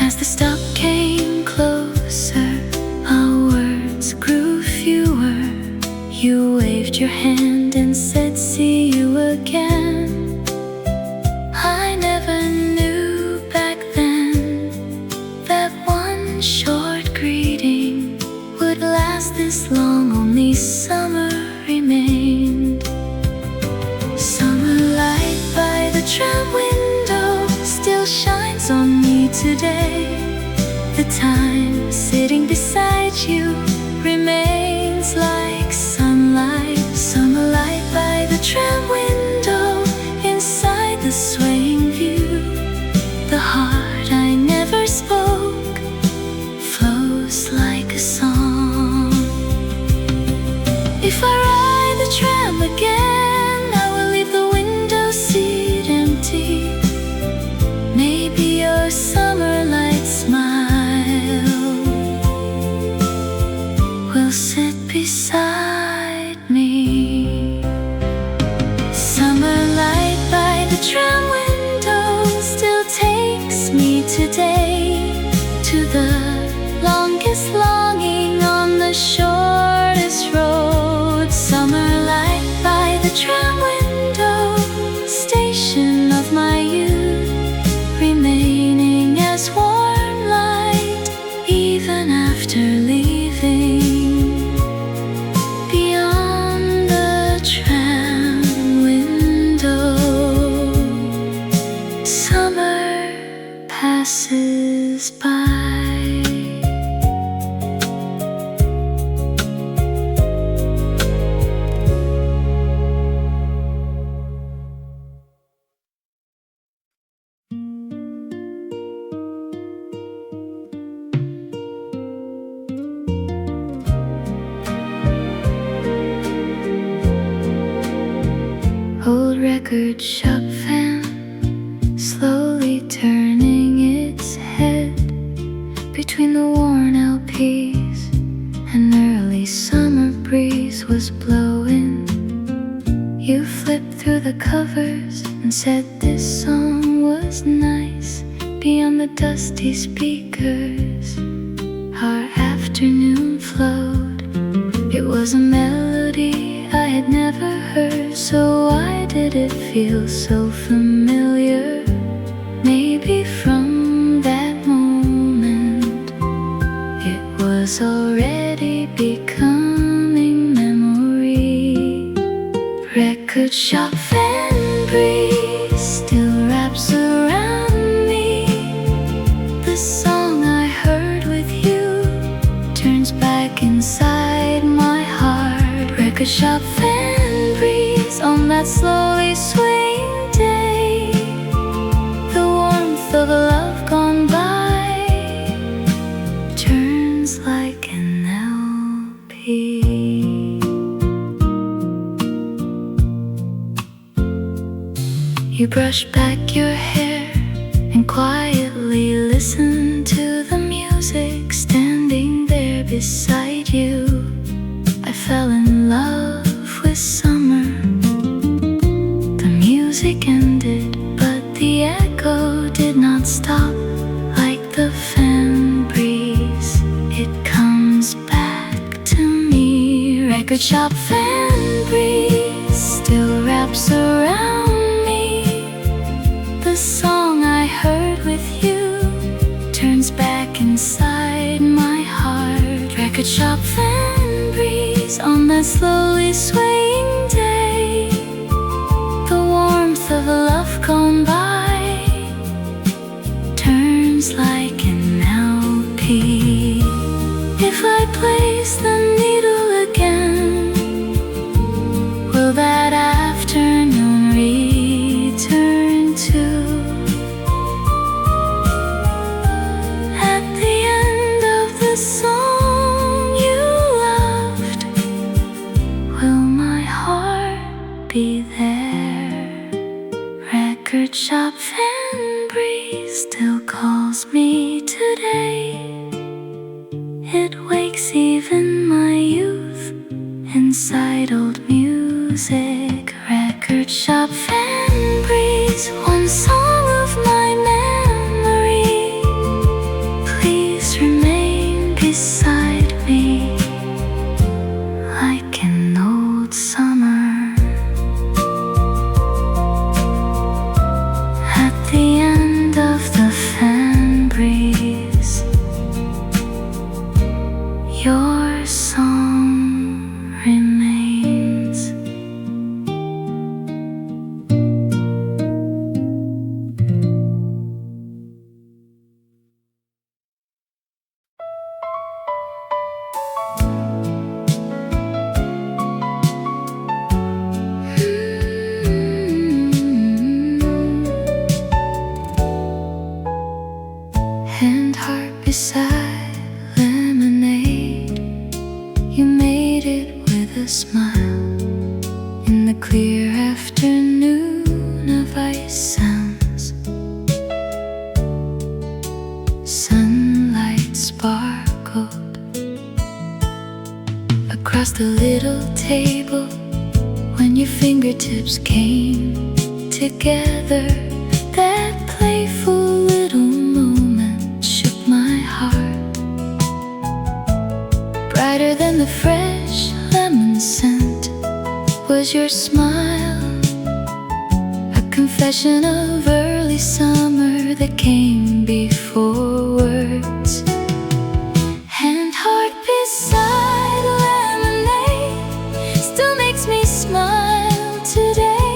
As the stop came closer, our words grew fewer. You waved your hand and said, "See you again." I never knew back then that one short greeting would last this long. Only summer remained. Summer light by the tram window still shines on me today. The time sitting beside you remains like sunlight. Summer light by the tram window, inside the swaying view. The heart I never spoke flows like a song. If I ride the tram again, I will leave the window seat empty. Maybe your summer light smile will sit beside me. Summer light by the tram window still takes me today to the longest longing on the shortest road. Summer light by the tram window, station of my youth, remaining as warm light even after leaving. Beyond the tram window, summer passes by. Old record shop fan slowly turning its head between the worn LPs. An early summer breeze was blowing. You flipped through the covers and said this song was nice. Beyond the dusty speakers, our afternoon flowed. It was a melody I had never heard, so why did it feel so familiar? Maybe from that moment it was already becoming memory. Record shop fan breeze still wraps around me. The song I heard with you turns back inside my heart. Record shop fan breeze on that slowly swaying day. The warmth of a love gone by turns like an LP. You brush back your hair and quietly listen to the music. Standing there beside you, I fell in love with summer. The music ended, but the echo did not stop. Like the fan breeze, it comes back to me. Record shop fan breeze still wraps around me. The song I heard with you turns back inside my heart. Record shop fan breeze on that slowly swaying day. The warmth of a love gone by turns like an LP. today. It wakes even my youth inside old music. Record shop fan breeze, one song of my memory. Please remain beside me like an old summer. At the end of the fan breeze, your song remains. And heart beside lemonade, you made it with a smile. In the clear afternoon of ice sounds, sunlight sparkled across the little table. When your fingertips came together, that playful little moment shook my heart. Brighter than the fresh lemon scent was your smile, a confession of early summer that came before words. And heart beside lemonade still makes me smile today.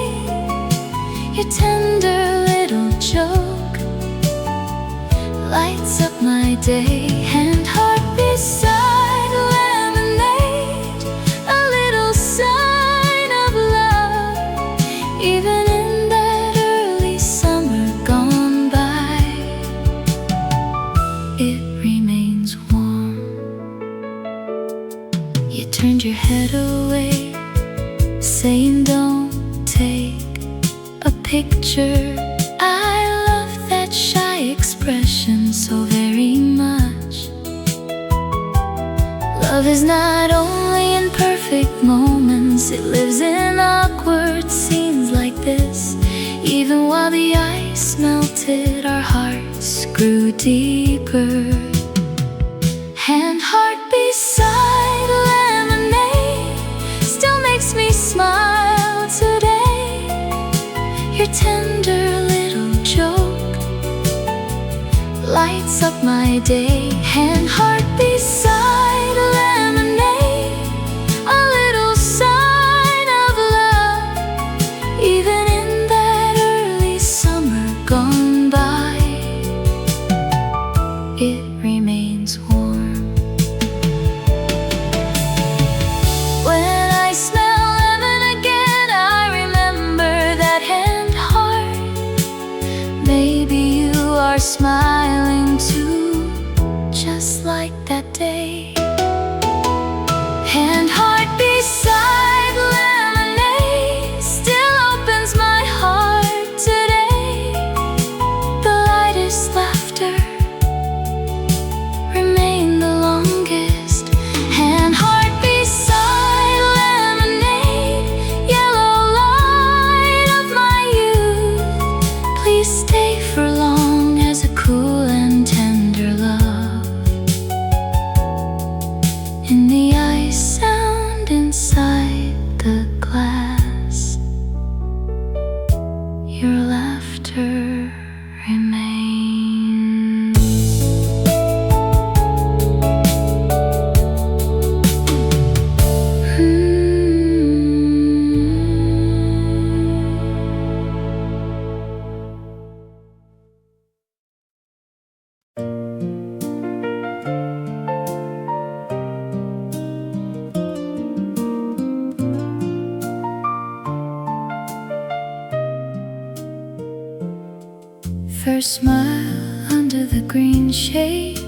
Your tender little joke lights up my day. And heart beside lemonade, a little sign of love, even in that early summer gone by. It remains warm. You turned your head away, saying don't take a picture. I love that shy expression so very much. Love is not only in perfect moments, it lives in awkward scenes like this. Even while the ice melted, our hearts grew deeper. And heart beside lemonade still makes me smile today. Your tender little joke lights up my day. And heart beside lemonade, a little sign of love, even in that early summer gone by. It remains warm. When I smell lemon again, I remember that hand heart. Maybe you are smiling too, just like that day. And heart beside lemonade still opens my heart today. The lightest laughter remained the longest. And heart beside lemonade, yellow light of my youth, please stay for long as a cool and tender love. In the ice sound inside the glass, your laughter remains. First smile under the green shade,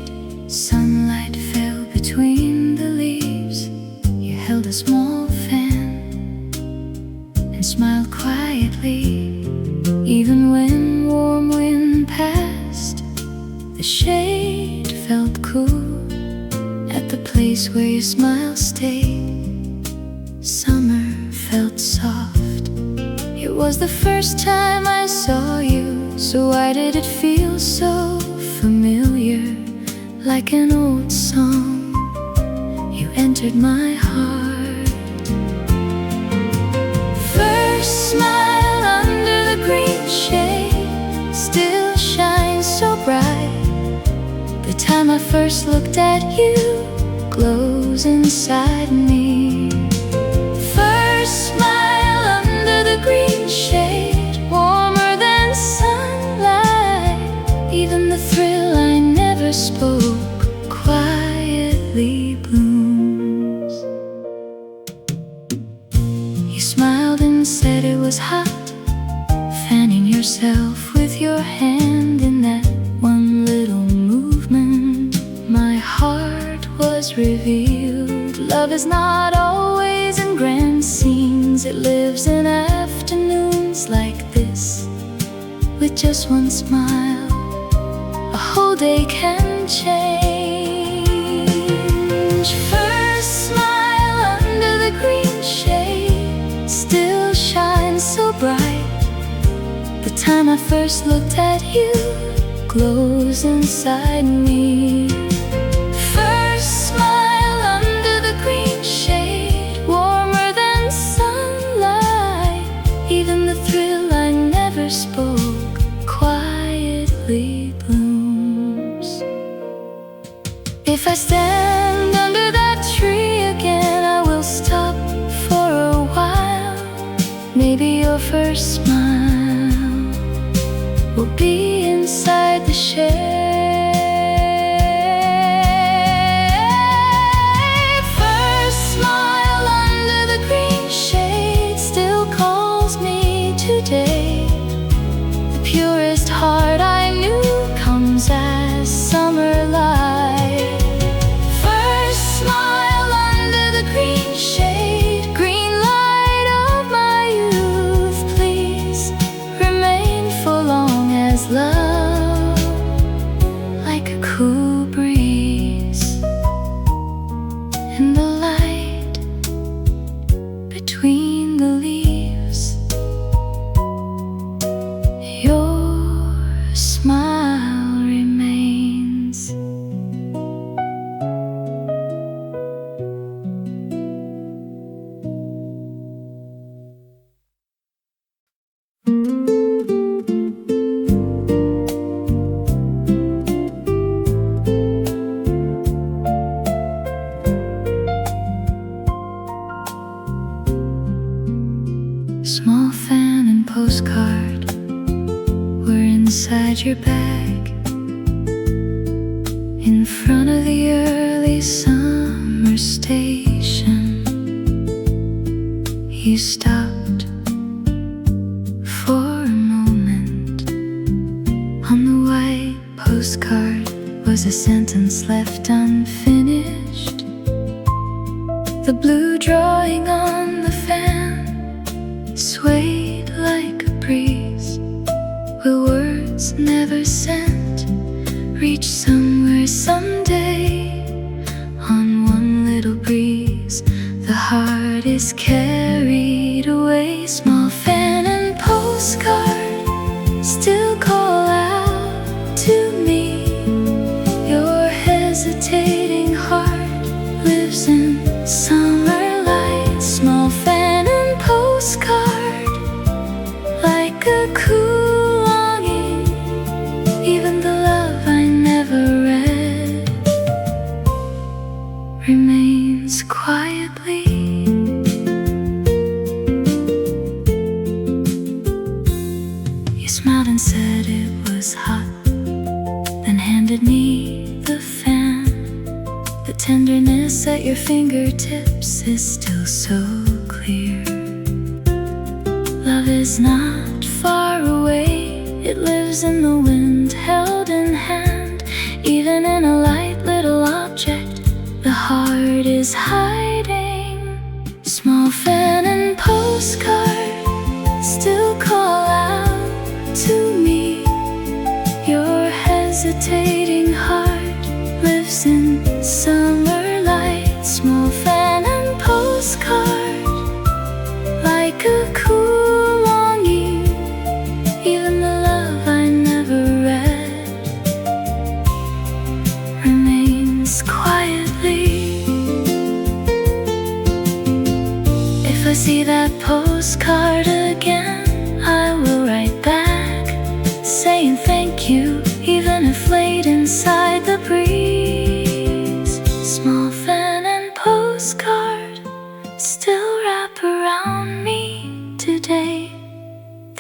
sunlight fell between the leaves. You held a small fan and smiled quietly. Even when warm wind passed, the shade felt cool at the place where your smile stayed. Summer felt soft. It was the first time I saw you, so why did it feel so familiar? Like an old song, you entered my heart. First smile under the green shade still shines so bright. The time I first looked at you glows inside me. First smile under the green shade, warmer than sunlight. Even the thrill I never spoke quietly blooms. You smiled and said it was hot, fanning yourself with your hand. In that one little movement, my heart was revealed. Love is not always in grand scenes. It lives in afternoons like this. With just one smile, a whole day can change. First smile under the green shade still shines so bright. The time I first looked at you glows inside me. First smile under the green shade, warmer than sunlight. Even the thrill I never spoke quietly blooms. If I stand under that tree again, I will stop for a while. Maybe your first smile will be inside the shade. First smile under the green shade still calls me today. The purest heart I knew comes as summer light. First smile under the green shade, green light of my youth. Please remain for long as love, like a cool breeze in the light between the leaves. Your smile remains. Small fan and postcard were inside your bag. In front of the early summer station, you stopped for a moment. On the white postcard was a sentence left unfinished. The blue drawing on the fan swayed like a breeze. Will words never sent reach somewhere someday? On one little breeze, the heart is carried away. Small fan and postcard still call out to me. Your hesitating heart lives in summer light. Small fan and postcard, like a cool longing. Even the love I never read remains quietly. You smiled and said it was hot, then handed me the fan. The tenderness at your fingertips is still so clear. Love is not far away. It lives in the wind, held in hand. Even in a light little object, the heart is hiding. Small fan and postcard still call out to me. Your hesitating heart remains quietly. If I see that postcard again, I will write back, saying thank you, even if late inside the breeze. Small fan and postcard still wrap around me today.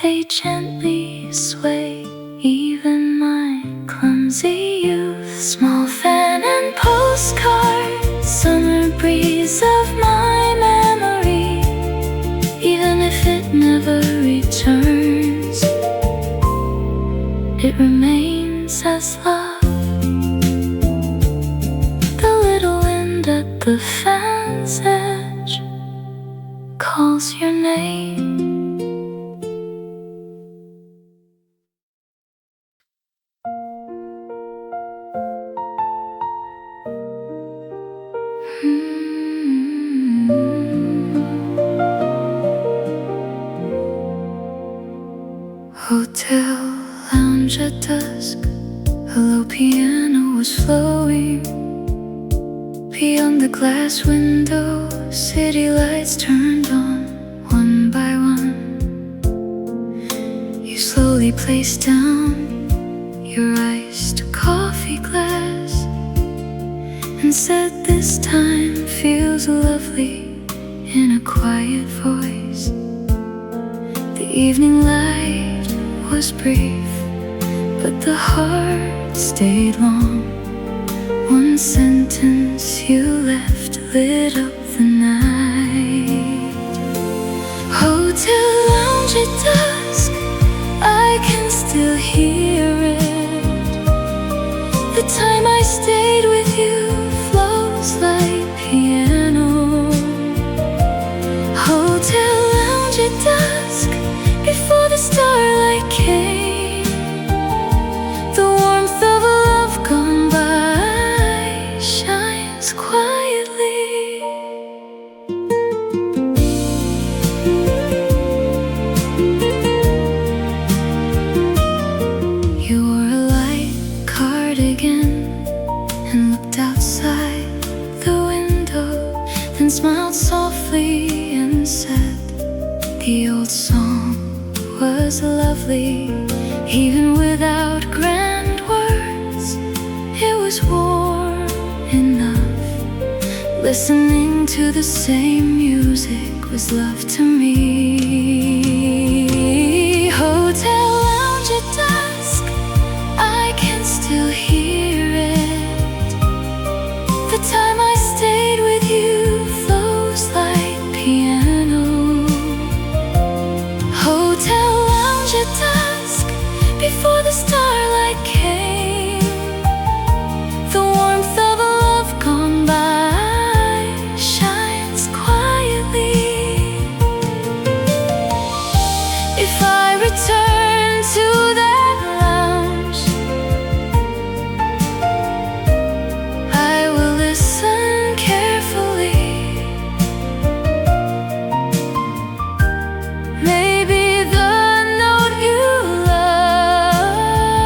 They gently sway even my clumsy youth. Small fan and postcard, summer breeze of my memory. Even if it never returns, it remains as love. The little wind at the fan's edge calls your name. Hotel lounge at dusk, a low piano was flowing. Beyond the glass window, city lights turned on one by one. You slowly placed down your iced coffee glass and said, "This time feels lovely," in a quiet voice. The evening light was brief, but the heart stayed long. One sentence you left lit up the night. Hotel lounge at dusk, I can still hear it. The time I stayed with you flows like piano. Hotel lounge at dusk, before the starlight came, the warmth of a love gone by shines quietly. You wore a light cardigan and looked outside the window, then smiled softly and said, "The old song was lovely, even without grand words. It was warm enough. Listening to the same music was love to me." Hotel lounge at dusk, I can still hear it. The time I stayed with you flows like piano. Hotel lounge at dusk, before the starlight came, the warmth of a love gone by shines quietly. If I return to that lounge, I will listen carefully. Maybe the note you love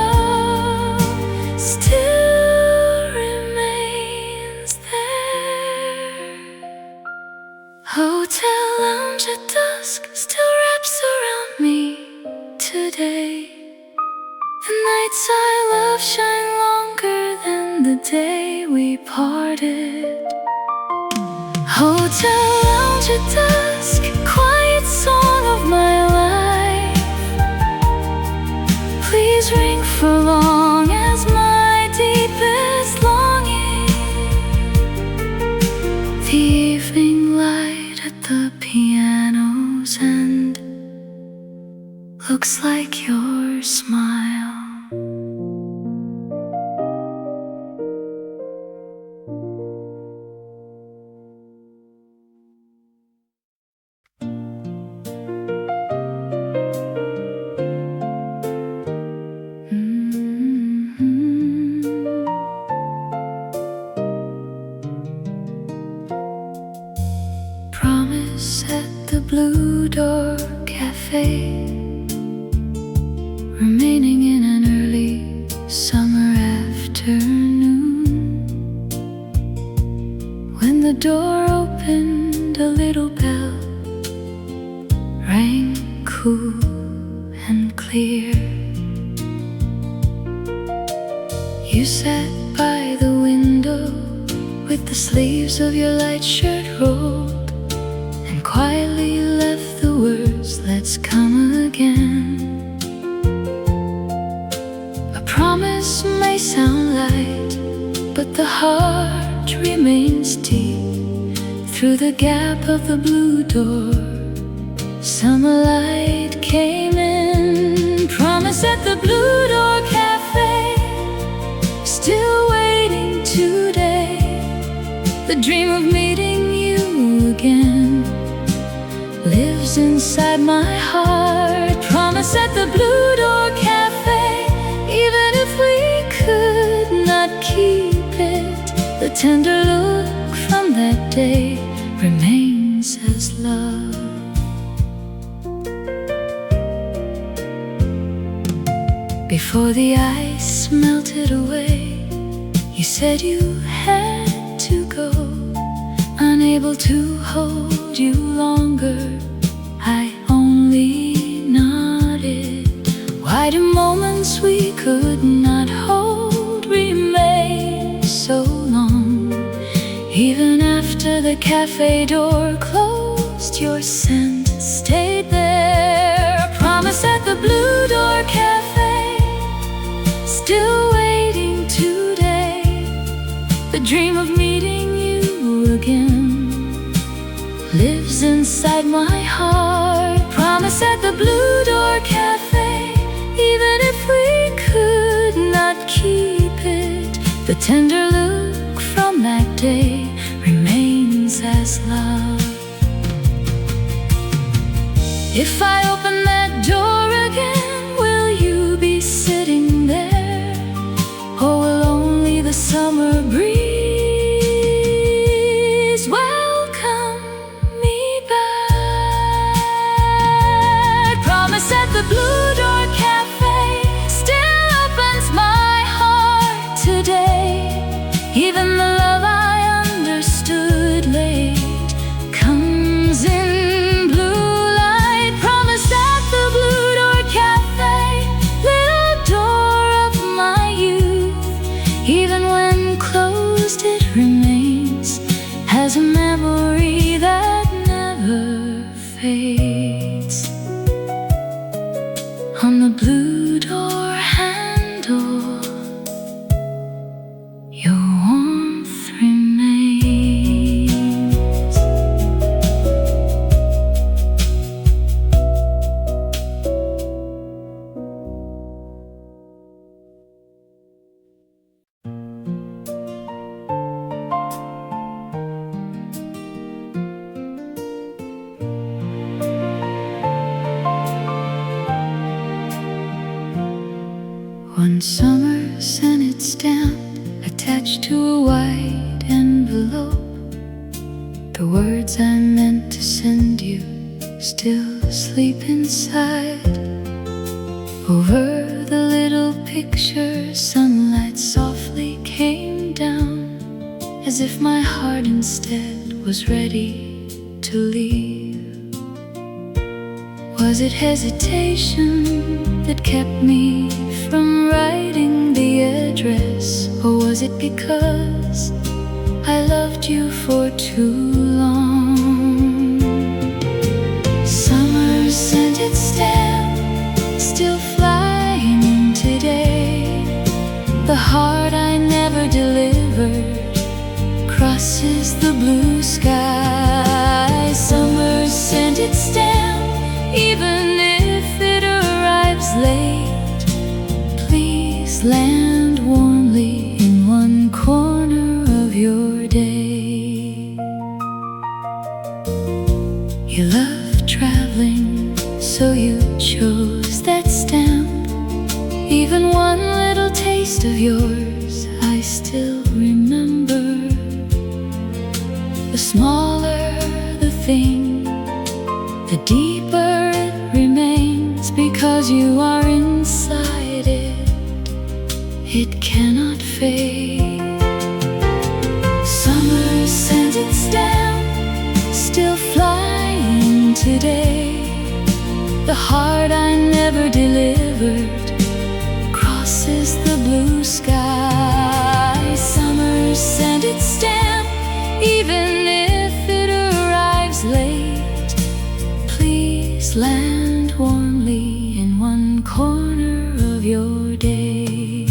still remains there. Hotel lounge at dusk still wraps around me today. The nights I love shine longer than the day we parted. Hotel lounge at dusk, quiet song of my life. Please ring for long as my deepest longing. The evening light at the piano's end looks like your smile. Promise at the Blue Door Cafe, remaining in an early summer afternoon. the door opened, a little bell rang cool and clear. You sat by the window with the sleeves of your light shirt rolled, and quietly left the words, let's come again. A promise may sound light, but the heart remains deep. Through the gap of the blue door, summer light came in. Promise at the Blue Door Cafe, still waiting today. The dream of meeting you again lives inside my heart. Promise at the Blue Door Cafe, even if we could not keep it, the tender look from that day remains as love. Before the ice melted away, you said you had to go. Unable to hold you longer, I only nodded. Why do moments we could not hold remain so long? Even after the cafe door closed, your scent stayed there. A promise at the Blue Door Cafe, still waiting today. The dream of meeting you again lives inside my heart. Promise at the Blue Door Cafe, even if we could not keep it, the tender look from that day remains as love. If I open that door again, will you be sitting there, or will only the summer breeze welcome me back? Promise at the Blue Door Cafe still opens my heart today. Even the love I understood late comes in blue light. Promise at the Blue Door Cafe, little door of my youth. Even when closed, it remains as a memory that never fades. On the blue door handle, your warmth remains. One summer sent its stamp attached to a white envelope. The words I meant to send you still sleep inside. Over the little picture, sunlight softly came down, as if my heart instead was ready to leave. Was it hesitation that kept me from writing the address, or was it because I loved you for too long? Summer sent its stamp, still flying today. The heart I never delivered crosses the blue sky. Summer sent its stamp, even if it arrives late. Please land warmly in one corner of your day. You love traveling, so you chose that stamp. Even one little taste of yours I still remember. The smaller the thing, the deeper it remains, because you are inside it. It cannot fade. Summer sent its today. The heart I never delivered crosses the blue sky. Summer sent its stamp, even if it arrives late. Please land warmly in one corner of your day.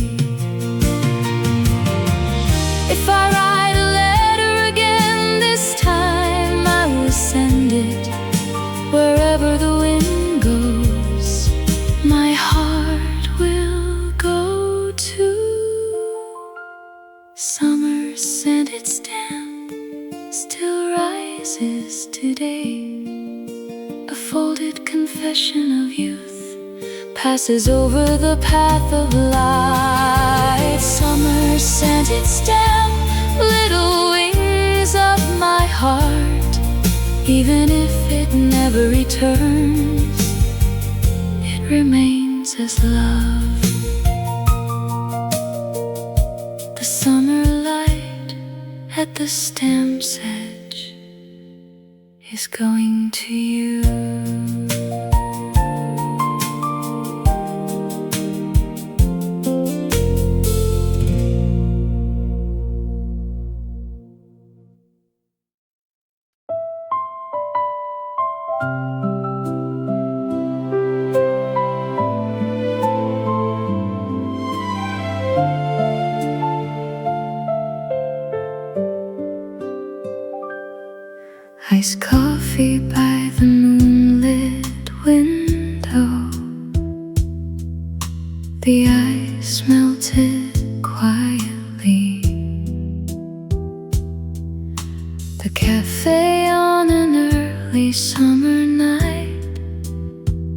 If I write a letter again this time, I will send it wherever the wind goes. My heart will go to. Summer sent its stamp, still rises today. A folded confession of youth passes over the path of life. Summer sent its stamp, little wings of my heart. Even if it never returns, it remains as love. The summer light at the stamp's edge is going to you. Iced coffee by the moonlit window. The ice melted quietly. The cafe on an early summer night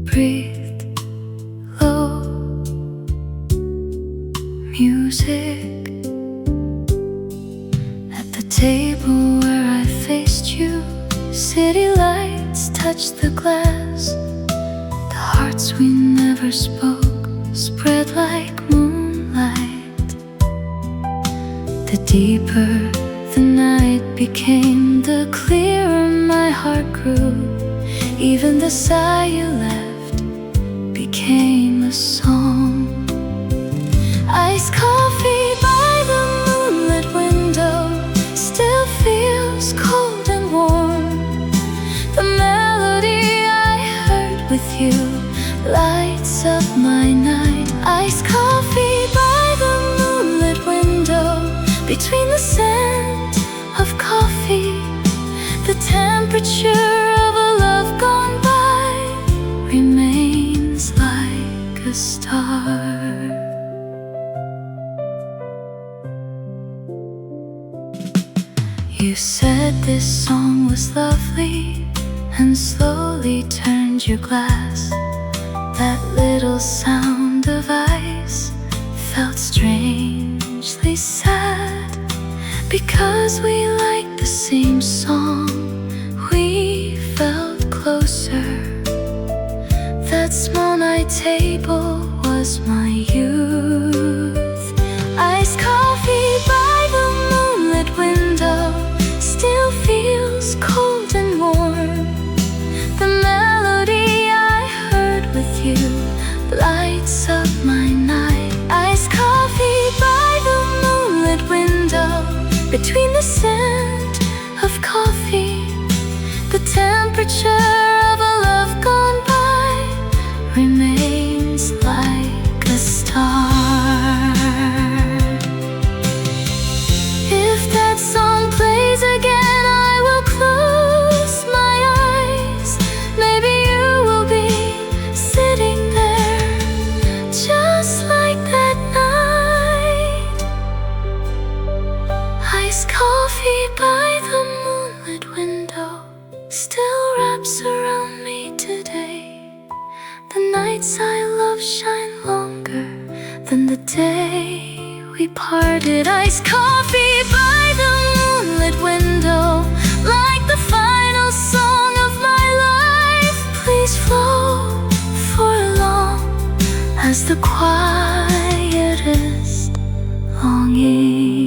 breathed low music. At the table where I faced you, city lights touched the glass. The hearts we never spoke spread like moonlight. The deeper the night became, the clearer my heart grew. Even the sigh you left became a song. Iced coffee by the moonlit window still feels cold and warm. The melody I heard with you lights up my night. Iced coffee by the moonlit window. Between the scent of coffee, the temperature of a love gone by remains like a star. You said this song was lovely and slowly turned your glass. That little sound of ice felt strangely sad. Because we liked the same song, we felt closer. That small night table was my youth. Iced coffee by the moonlit window still feels cold and warm. The melody I heard with you lights up my night. Iced coffee by the moonlit window. Between the scent of coffee, the temperature of a love gone by remains like a star. If that song plays again, I will close my eyes. Maybe you will be sitting there just like that night. Iced coffee by the moonlit window still wraps around me today. The nights I love shine longer than the day we parted. Iced coffee by the moonlit window, like the final song of my life. Please flow for long as the quietest longing.